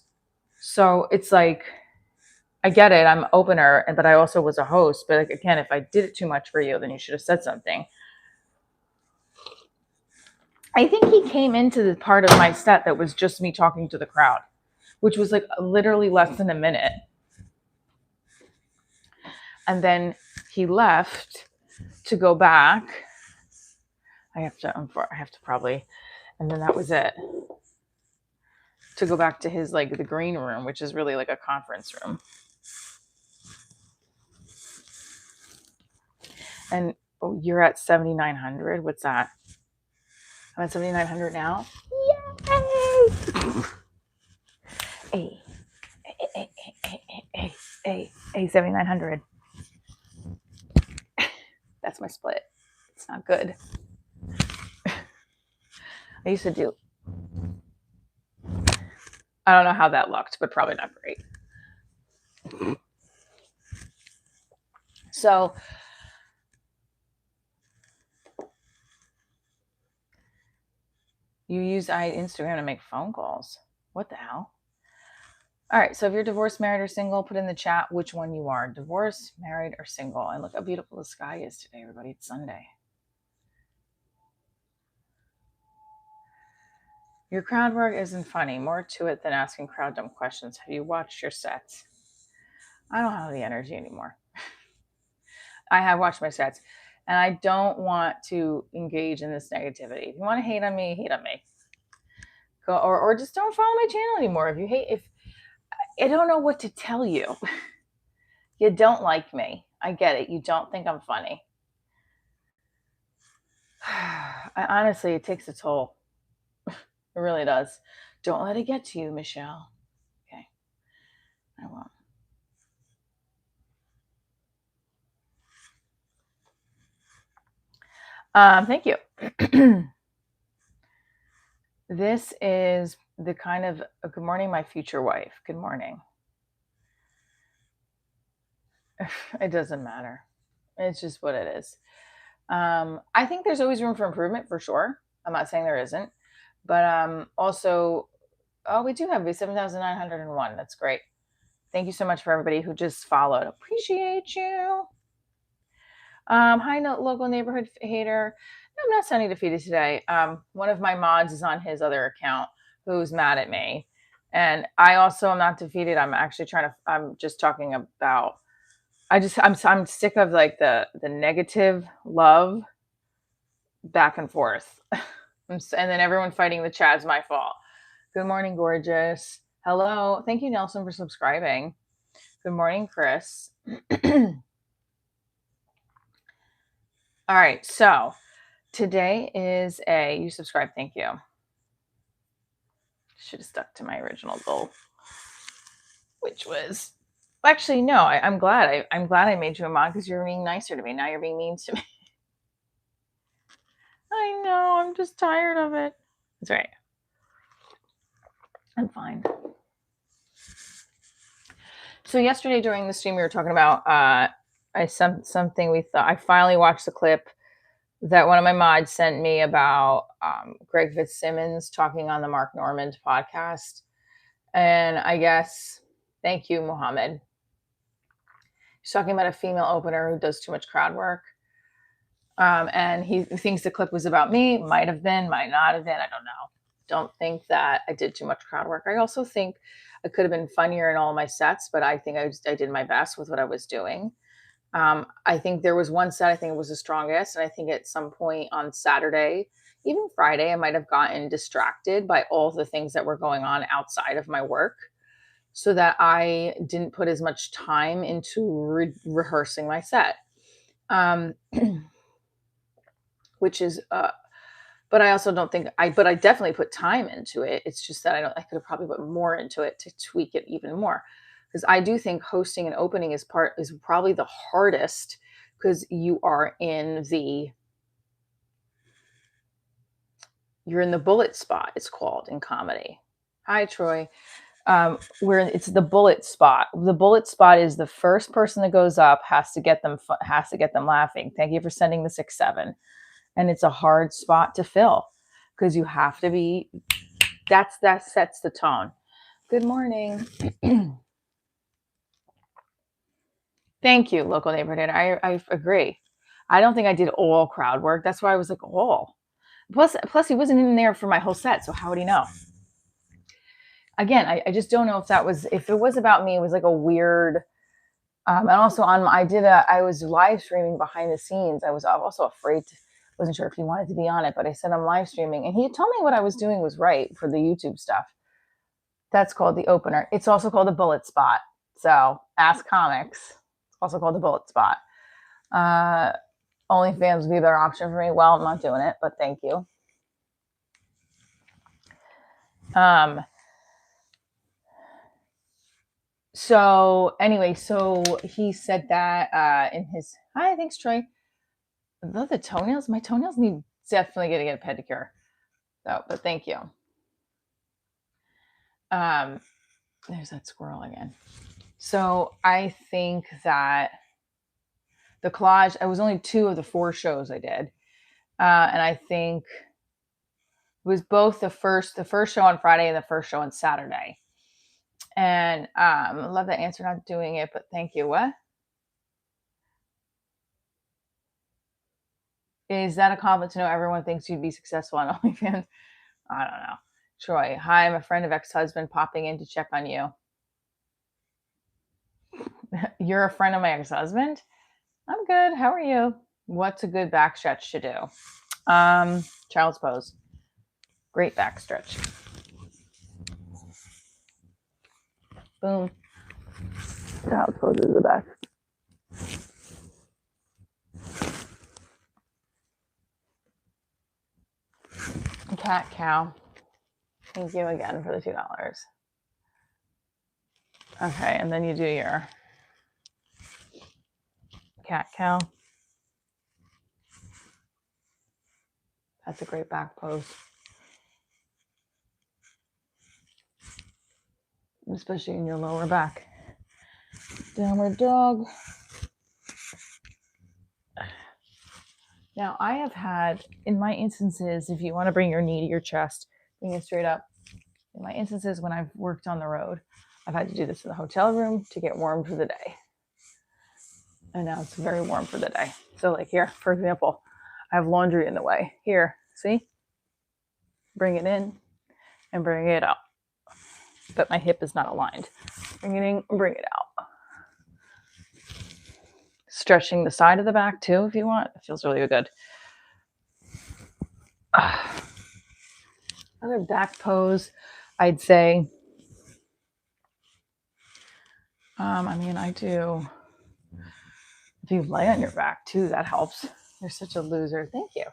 So it's like, I get it. I'm opener, but I also was a host. But like, again, if I did it too much for you, then you should have said something. I think he came into the part of my set that was just me talking to the crowd, which was like literally less than a minute. And then he left to go back. I have to probably, and then that was it. To go back to his like the green room, which is really like a conference room. And you're at 7,900. What's that? I'm at 7,900 now. Yay! Hey, 7,900. That's my split. It's not good. I used to do. I don't know how that looked, but probably not great. So you use Instagram to make phone calls. What the hell? All right. So if you're divorced, married, or single, put in the chat which one you are. Divorced, married, or single. And look how beautiful the sky is today, everybody. It's Sunday. Your crowd work isn't funny. More to it than asking crowd dumb questions. Have you watched your sets? I don't have the energy anymore. I have watched my sets, and I don't want to engage in this negativity. If you want to hate on me, hate on me. Go or just don't follow my channel anymore. If I don't know what to tell you. You don't like me. I get it. You don't think I'm funny. Honestly, it takes a toll. It really does. Don't let it get to you, Michelle. Okay. I won't. Thank you. This is the kind of good morning, my future wife. Good morning. It doesn't matter. It's just what it is. I think there's always room for improvement for sure. I'm not saying there isn't, but also, we do have 7,901. That's great. Thank you so much for everybody who just followed. Appreciate you. Hi, local neighborhood hater. No, I'm not sounding defeated today. One of my mods is on his other account who's mad at me. And I also am not defeated. I'm actually I'm just talking about, I'm sick of like the negative love back and forth. And then everyone fighting the chat is my fault. Good morning, gorgeous. Hello. Thank you, Nelson, for subscribing. Good morning, Chris. All right. So today is you subscribe. Thank you. Should have stuck to my original goal, which was, actually, no, I'm glad. I'm glad I made you a mod because you're being nicer to me. Now you're being mean to me. I know. I'm just tired of it. That's right. I'm fine. So yesterday during the stream, we were talking about something we thought. I finally watched the clip that one of my mods sent me about Greg Fitzsimmons talking on the Mark Normand podcast. And I guess, thank you, Mohammed. He's talking about a female opener who does too much crowd work. And he thinks the clip was about me. Might have been, might not have been. I don't know. Don't think that I did too much crowd work. I also think I could have been funnier in all my sets, but I think I did my best with what I was doing. I think there was one set I think it was the strongest, and I think at some point on Saturday, even Friday, I might have gotten distracted by all the things that were going on outside of my work, so that I didn't put as much time into rehearsing my set, which is. But I also don't think but I definitely put time into it. It's just that I could have probably put more into it to tweak it even more. because I do think hosting an opening is probably the hardest, because you're in the bullet spot, it's called in comedy. Hi, Troy. Where it's the bullet spot. The bullet spot is the first person that goes up has to get them laughing. Thank you for sending the 6-7. And it's a hard spot to fill, because you have to be. That sets the tone. Good morning. Thank you, local neighborhood. I agree. I don't think I did all crowd work. That's why I was like, all. Plus, he wasn't in there for my whole set, so how would he know? Again, I just don't know if it was about me. It was like a weird. And also I was live streaming behind the scenes. I was also afraid. Wasn't sure if he wanted to be on it, but I said I'm live streaming, and he told me what I was doing was right for the YouTube stuff. That's called the opener. It's also called the bullet spot. So Ask Comics. It's also called the bullet spot. OnlyFans would be a better option for me. Well, I'm not doing it, but thank you. So anyway, so he said that in his hi, thanks, Troy. The toenails, my toenails need definitely gonna get a pedicure. So, but thank you. There's that squirrel again. So I think that the collage, I was only 2 of the 4 shows I did. And I think it was both the first show on Friday and the first show on Saturday. And I love that answer, not doing it, but thank you. What? Is that a compliment to know everyone thinks you'd be successful on OnlyFans? I don't know. Troy, hi, I'm a friend of ex-husband popping in to check on you. You're a friend of my ex-husband? I'm good. How are you? What's a good back stretch to do? Child's pose. Great back stretch. Boom. Child's pose is the best. Cat cow. Thank you again for the $2. Okay, and then you do your cat cow. That's a great back pose. Especially in your lower back. Downward dog. Now, I have had, in my instances, if you want to bring your knee to your chest, bring it straight up. In my instances, when I've worked on the road, I've had to do this in the hotel room to get warm for the day. And now it's very warm for the day. So like here, for example, I have laundry in the way. Here, see? Bring it in and bring it out. But my hip is not aligned. Bring it in, bring it out. Stretching the side of the back too, if you want. It feels really good. Other back pose, I'd say. I do. If you lay on your back too, that helps. You're such a loser. Thank you.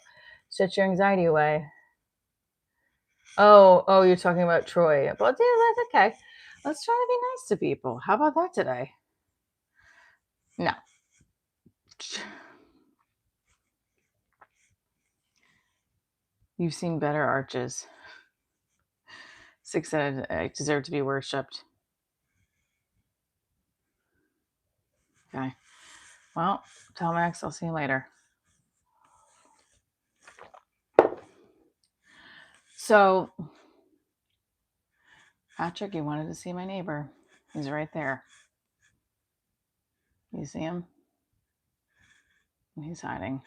Set your anxiety away. Oh, you're talking about Troy. Well, yeah, that's okay. Let's try to be nice to people. How about that today? No. You've seen better arches. 6 said I deserve to be worshipped. Okay. Well, tell Max I'll see you later. So, Patrick, you wanted to see my neighbor. He's right there. You see him? He's hiding.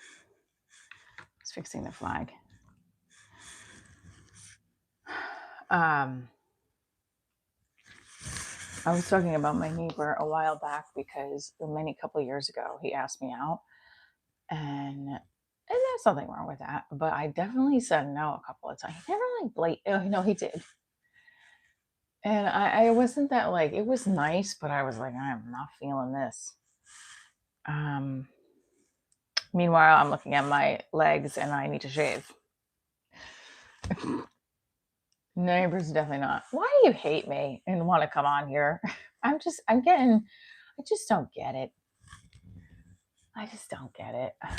He's fixing the flag. I was talking about my neighbor a while back because many couple of years ago he asked me out, and there's nothing wrong with that. But I definitely said no a couple of times. He never like blatant. Oh no, he did. And I wasn't that like, it was nice, but I was like, I'm not feeling this. Meanwhile, I'm looking at my legs and I need to shave. Neighbors definitely not. Why do you hate me and want to come on here? I just don't get it. I just don't get it. I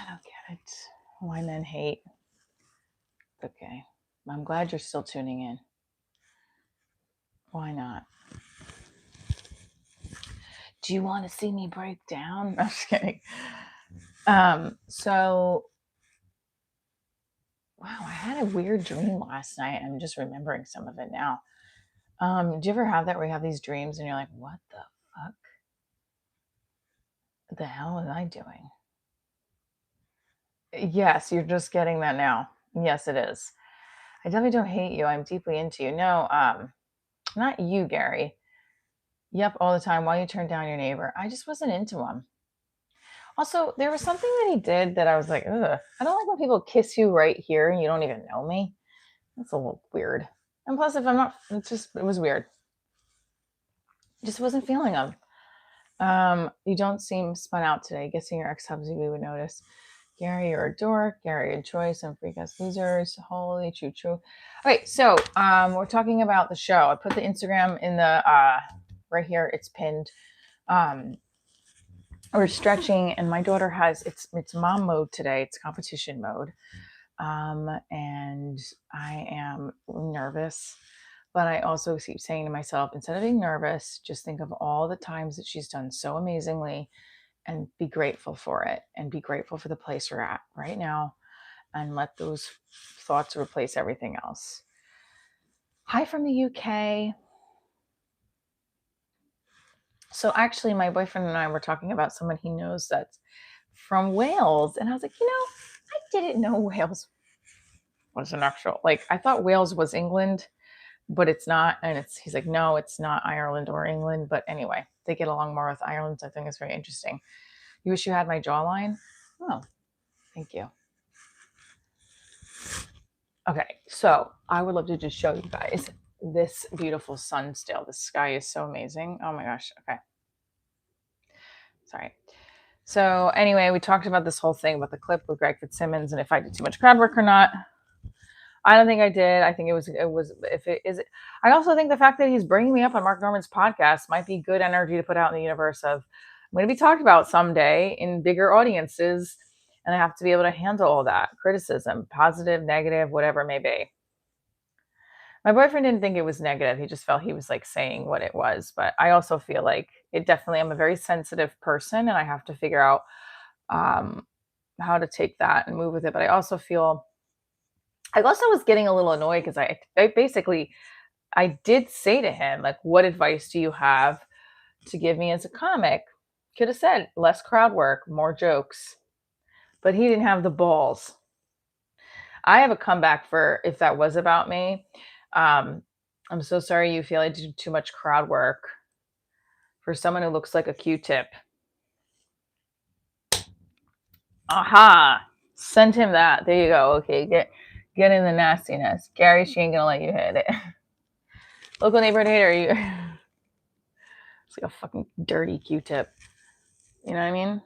don't get it. Why men hate. Okay. I'm glad you're still tuning in. Why not? Do you want to see me break down? I'm just kidding. So wow, I had a weird dream last night. I'm just remembering some of it now. Do you ever have that where you have these dreams and you're like, what the fuck? What the hell was I doing? Yes, you're just getting that now. Yes, it is. I definitely don't hate you. I'm deeply into you. No, not you, Gary. Yep, all the time. Why you turned down your neighbor? I just wasn't into him. Also, there was something that he did that I was like, ugh. I don't like when people kiss you right here and you don't even know me. That's a little weird. And plus, if I'm not, it was weird. Just wasn't feeling him. You don't seem spun out today. Guessing your ex-hubby we would notice. Gary, you're a dork. Gary and Troy, some freak ass losers. Holy choo choo. All right, so we're talking about the show. I put the Instagram in the right here. It's pinned. We're stretching, and my daughter has it's mom mode today. It's competition mode, and I am nervous. But I also keep saying to myself, instead of being nervous, just think of all the times that she's done so amazingly and be grateful for it and be grateful for the place we're at right now and let those thoughts replace everything else. Hi from the UK. So actually my boyfriend and I were talking about someone he knows that's from Wales. And I was like, I didn't know Wales was an actual, like, I thought Wales was England, but it's not. And he's like, no, it's not Ireland or England. But anyway, they get along more with Ireland. So I think it's very interesting. You wish you had my jawline? Oh, thank you. Okay, so I would love to just show you guys this beautiful sun still. The sky is so amazing. Oh my gosh. Okay. Sorry. So anyway, we talked about this whole thing about the clip with Greg Fitzsimmons and if I did too much crowd work or not. I don't think I did. I think it was if it is. I also think the fact that he's bringing me up on Mark Norman's podcast might be good energy to put out in the universe of I'm going to be talked about someday in bigger audiences, and I have to be able to handle all that criticism, positive, negative, whatever it may be. My boyfriend didn't think it was negative. He just felt he was like saying what it was. But I also feel like it definitely, I'm a very sensitive person and I have to figure out how to take that and move with it. But I also was getting a little annoyed because I did say to him, like, what advice do you have to give me as a comic? Could have said less crowd work, more jokes, but he didn't have the balls. I have a comeback for if that was about me. I'm so sorry you feel I did too much crowd work for someone who looks like a Q-tip. Aha! Send him that. There you go. Okay, get in the nastiness. Gary, she ain't gonna let you hit it. Local neighborhood hater, you. It's like a fucking dirty Q-tip. You know what I mean?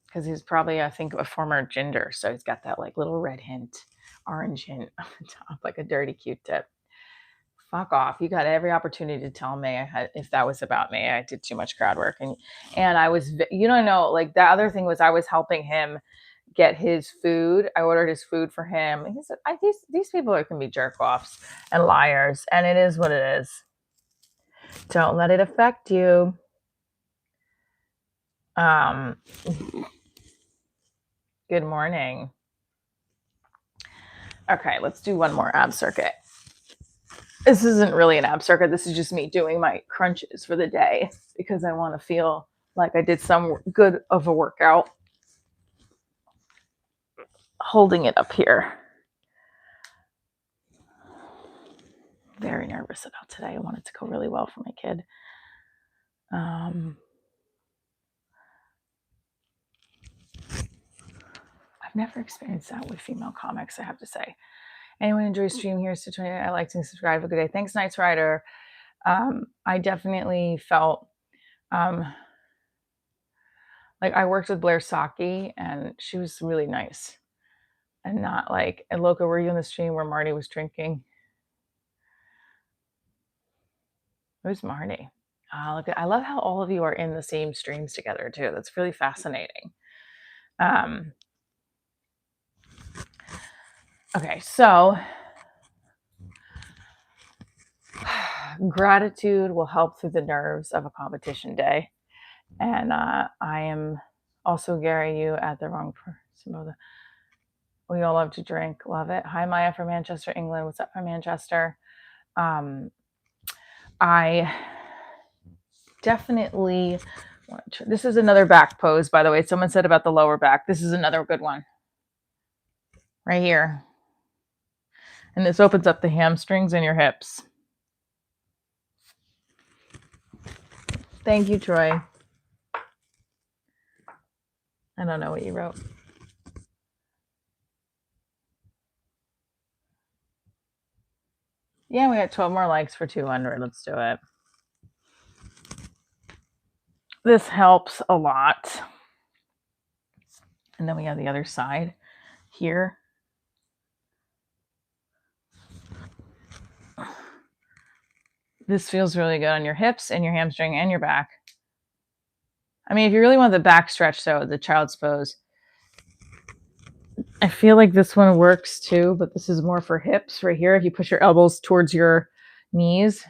Because he's probably, I think, a former gender, so he's got that like little red hint, orange hint on the top, like a dirty Q-tip. Fuck off. You got every opportunity to tell me if that was about me. I did too much crowd work. And I was, you don't know, like the other thing was I was helping him get his food. I ordered his food for him. And he said, these people can be jerk offs and liars. And it is what it is. Don't let it affect you. Good morning. Okay, let's do one more ab circuit. This isn't really an ab circuit. This is just me doing my crunches for the day because I want to feel like I did some good of a workout. Holding it up here. Very nervous about today. I want it to go really well for my kid. I've never experienced that with female comics, I have to say. Anyone enjoy stream here? So I like to subscribe. Have a good day. Thanks, Nights Rider. I definitely felt like I worked with Blair Saki and she was really nice. and not like, and Loca, were you in the stream where Marty was drinking? Who's Marty? Look, I love how all of you are in the same streams together too. That's really fascinating. Okay, so gratitude will help through the nerves of a competition day. And I am also, Gary, you at the wrong person. We all love to drink. Love it. Hi, Maya from Manchester, England. What's up from Manchester? I definitely want to, this is another back pose, by the way. Someone said about the lower back. This is another good one. Right here. And this opens up the hamstrings and your hips. Thank you, Troy. I don't know what you wrote. Yeah, we got 12 more likes for 200. Let's do it. This helps a lot. And then we have the other side here. This feels really good on your hips and your hamstring and your back. I mean, if you really want the back stretch, though, the child's pose, I feel like this one works too, but this is more for hips right here. If you push your elbows towards your knees.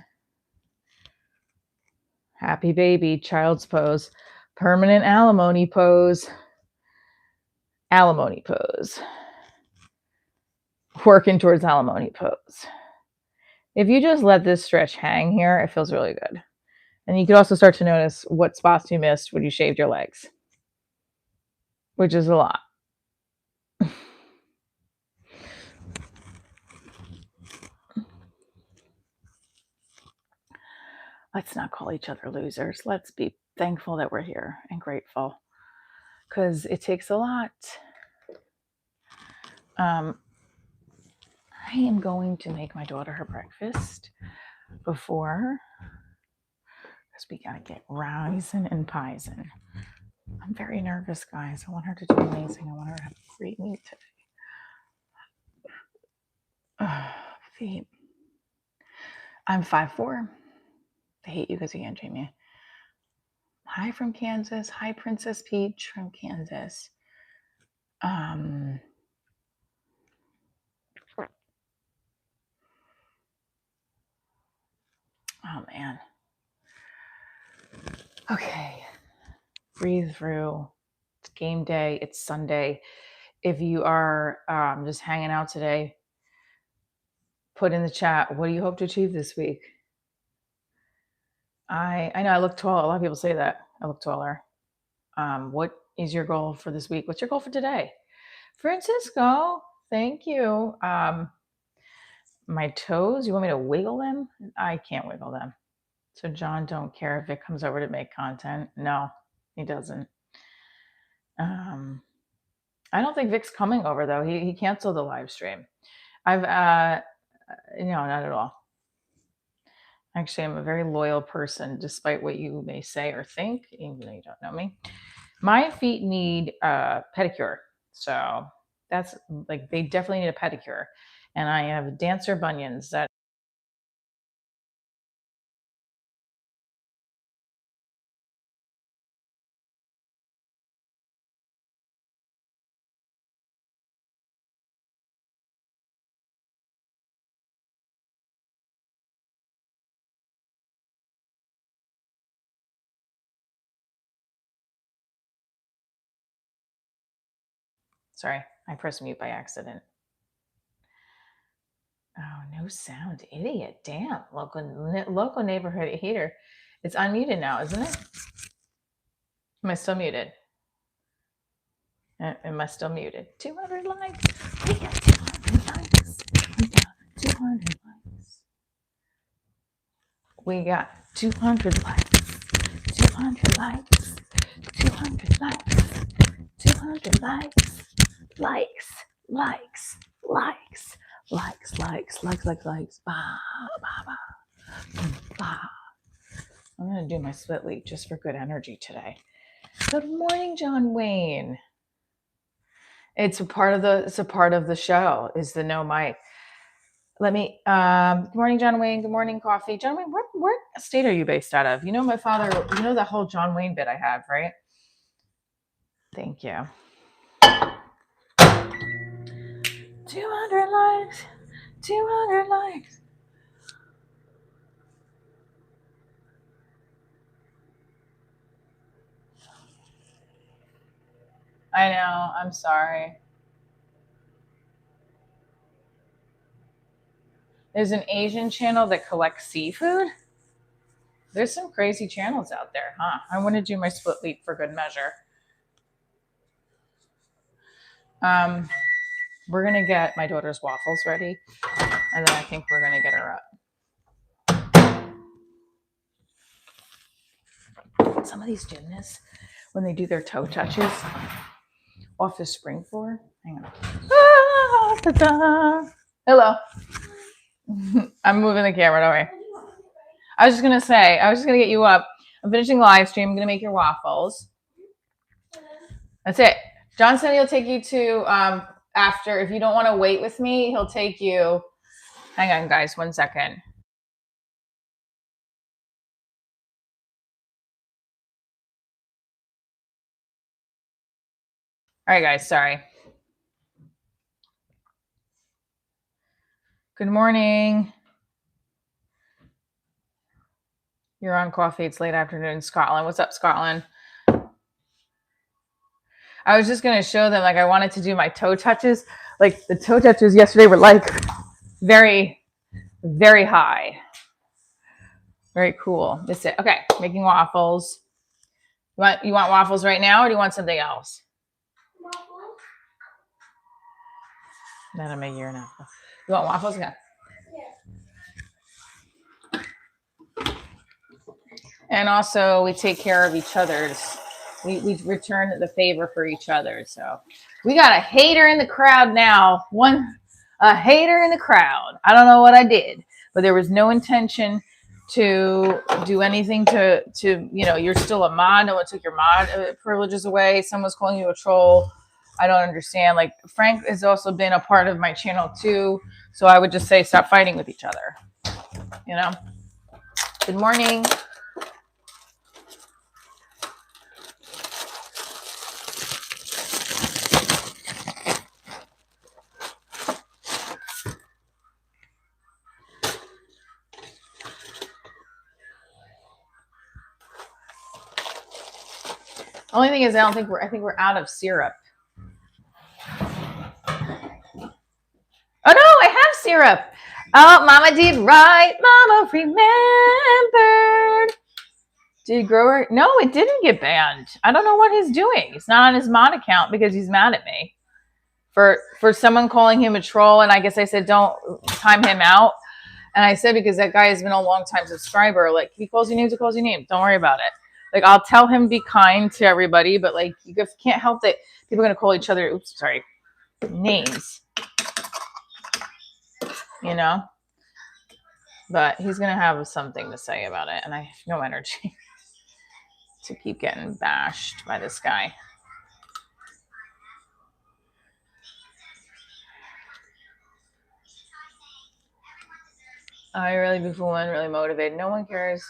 Happy baby, child's pose, permanent alimony pose, alimony pose, working towards alimony pose. If you just let this stretch hang here, it feels really good. And you can also start to notice what spots you missed when you shaved your legs, which is a lot. Let's not call each other losers. Let's be thankful that we're here and grateful, because it takes a lot. I am going to make my daughter her breakfast before, because we gotta get rising and pising. I'm very nervous, guys. I want her to do amazing. I want her to have a great meet today. Feet. I'm 5'4". I hate you because you can't, Jamie. Hi from Kansas. Hi, Princess Peach from Kansas. Oh, man. Okay. Breathe through. It's game day. It's Sunday. If you are just hanging out today, put in the chat, what do you hope to achieve this week? I know I look tall. A lot of people say that. I look taller. What is your goal for this week? What's your goal for today? Francisco, thank you. My toes, you want me to wiggle them? I can't wiggle them. So John don't care if it comes over to make content. No, he doesn't. I don't think Vic's coming over though. He canceled the live stream. No, not at all. Actually, I'm a very loyal person, despite what you may say or think, even though you don't know me. My feet need a pedicure. So that's like, they definitely need a pedicure. And I have dancer bunions that sorry, I pressed mute by accident. Oh, no sound, idiot. Damn, local neighborhood heater. It's unmuted now, isn't it? Am I still muted? Am I still muted? 200 likes. We got 200 likes. We got 200 likes. We got 200 likes. 200 likes. 200 likes. 200 likes. Likes. Likes. Likes. Likes. Likes. Likes. Likes. Likes. Bah, bah, bah. Bah. I'm going to do my split leap just for good energy today. Good morning, John Wayne. It's a part of the show is the no mic. Let me good morning, John Wayne. Good morning, Coffee. John Wayne, what state are you based out of? You know my father, you know that whole John Wayne bit I have, right? Thank you. 200 likes. 200 likes. I know. I'm sorry. There's an Asian channel that collects seafood. There's some crazy channels out there, huh? I want to do my split leap for good measure. We're going to get my daughter's waffles ready, and then I think we're going to get her up. Some of these gymnasts, when they do their toe touches off the spring floor, hang on. Ah, ta-da. Hello. I'm moving the camera, don't worry. I was just going to get you up. I'm finishing the live stream. I'm going to make your waffles. That's it. John said he'll take you to, after, if you don't want to wait with me, he'll take you. Hang on, guys, 1 second. All right, guys, sorry. Good morning. You're on Coffee. It's late afternoon in Scotland. What's up, Scotland? I was just going to show them, like, I wanted to do my toe touches. Like, the toe touches yesterday were, like, very, very high. Very cool. That's it. Okay, making waffles. You want waffles right now, or do you want something else? Waffles. That'll make you enough. You want waffles? Yeah. And also, we take care of each other's. We return the favor for each other. So we got a hater in the crowd now. A hater in the crowd. I don't know what I did, but there was no intention to do anything to you're still a mod. No one took your mod privileges away. Someone's calling you a troll. I don't understand. Like, Frank has also been a part of my channel too. So I would just say stop fighting with each other. Good morning. Only thing is, I think we're out of syrup. Oh no, I have syrup. Oh, Mama did right. Mama remembered. Did Grower? No, it didn't get banned. I don't know what he's doing. He's not on his mod account because he's mad at me for someone calling him a troll. And I guess I said don't time him out. And I said because that guy has been a long time subscriber. Like, he calls you names, he calls you names. Don't worry about it. Like, I'll tell him be kind to everybody, but like, you just can't help that people are gonna call each other. Oops, sorry, names. But he's gonna have something to say about it, and I have no energy to keep getting bashed by this guy. I really be fooling, really motivated. No one cares.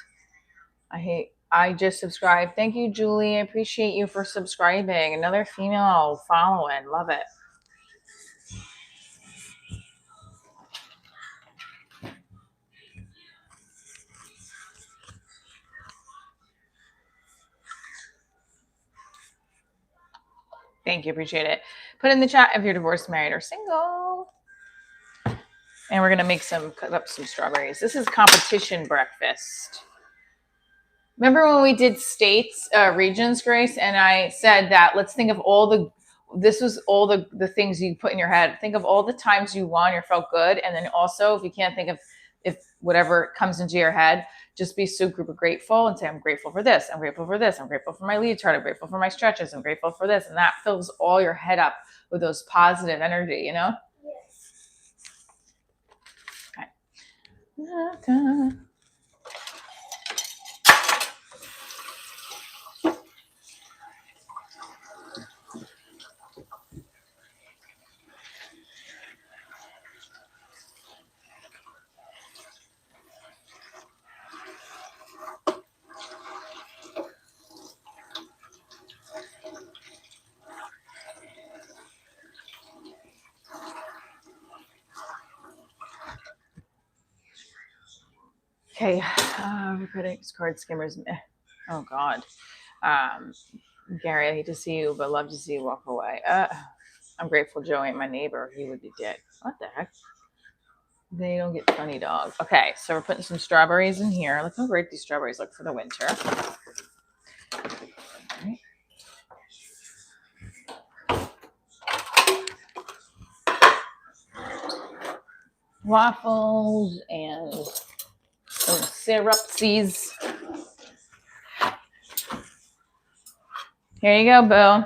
I just subscribed. Thank you, Julie. I appreciate you for subscribing. Another female following. Love it. Thank you. Appreciate it. Put in the chat if you're divorced, married, or single. And we're going to cut up some strawberries. This is competition breakfast. Remember when we did states, regions, Grace? And I said that let's think of this was all the things you put in your head. Think of all the times you won or felt good. And then also, if you can't think of if whatever comes into your head, just be super grateful and say, I'm grateful for this. I'm grateful for this. I'm grateful for my lead chart. I'm grateful for my stretches. I'm grateful for this. And that fills all your head up with those positive energy, Yes. Okay. Okay, credit card skimmers. Oh God, Gary, I hate to see you, but love to see you walk away. I'm grateful Joe ain't my neighbor. He would be dead. What the heck? They don't get funny dog. Okay, so we're putting some strawberries in here. Look how great these strawberries look for the winter. Right. Waffles and some syrupsies. Here you go, Boo.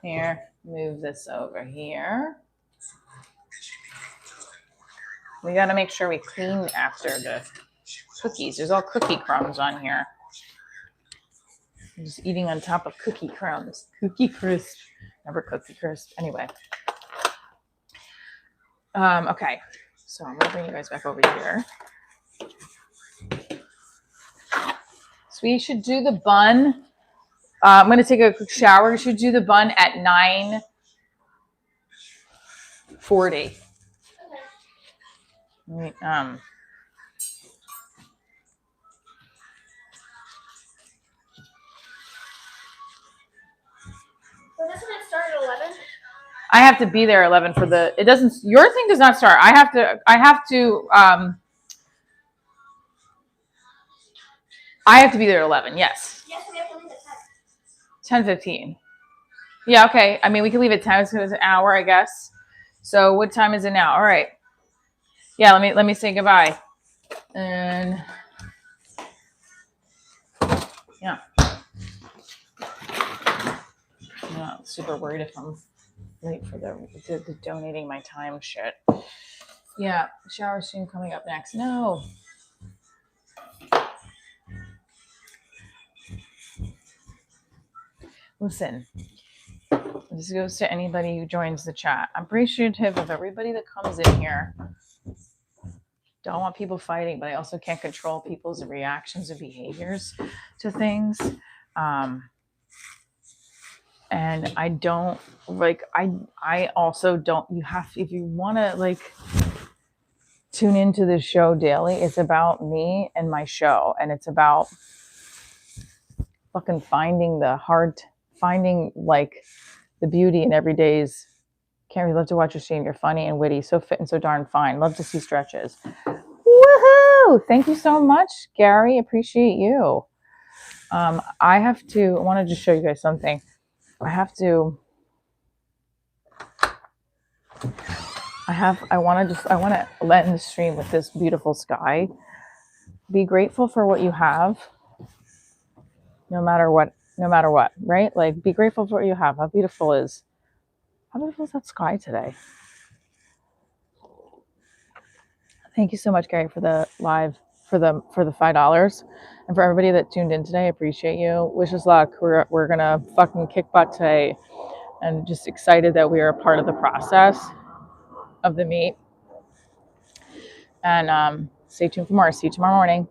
Here, move this over here. We got to make sure we clean after the cookies. There's all cookie crumbs on here. I'm just eating on top of cookie crumbs. Cookie crisp. Never cookie crisp. Anyway. Okay. So I'm going to bring you guys back over here. So we should do the bun. I'm going to take a quick shower. We should do the bun at 9:40. Wait,
So doesn't it start at 11?
I have to be there 11 for the. It doesn't. Your thing does not start. I have to. I have to be there at 11. Yes.
Yes, we have to leave at
10:15. Yeah. Okay. I mean, we can leave at 10. So it's an hour, I guess. So what time is it now? All right. Yeah. Let me say goodbye. And yeah. I'm not super worried if I'm late for the donating my time shit. Yeah, shower stream coming up next. No. Listen, this goes to anybody who joins the chat. I'm appreciative of everybody that comes in here. Don't want people fighting, but I also can't control people's reactions and behaviors to things. And I don't like, I also don't, you have, if you want to like tune into this show daily, it's about me and my show. And it's about fucking finding like the beauty in everyday's. Carrie, love to watch your stream. You're funny and witty, so fit and so darn fine. Love to see stretches. Woohoo! Thank you so much, Gary. Appreciate you. I want to just show you guys something. I want to end the stream with this beautiful sky. Be grateful for what you have, no matter what, right? Like, be grateful for what you have. How beautiful is that sky today? Thank you so much, Gary, for the live, for the $5, and for everybody that tuned in today. I appreciate you. Wish us luck. We're gonna fucking kick butt today, and just excited that we are a part of the process of the meet. And stay tuned for more. See you tomorrow morning.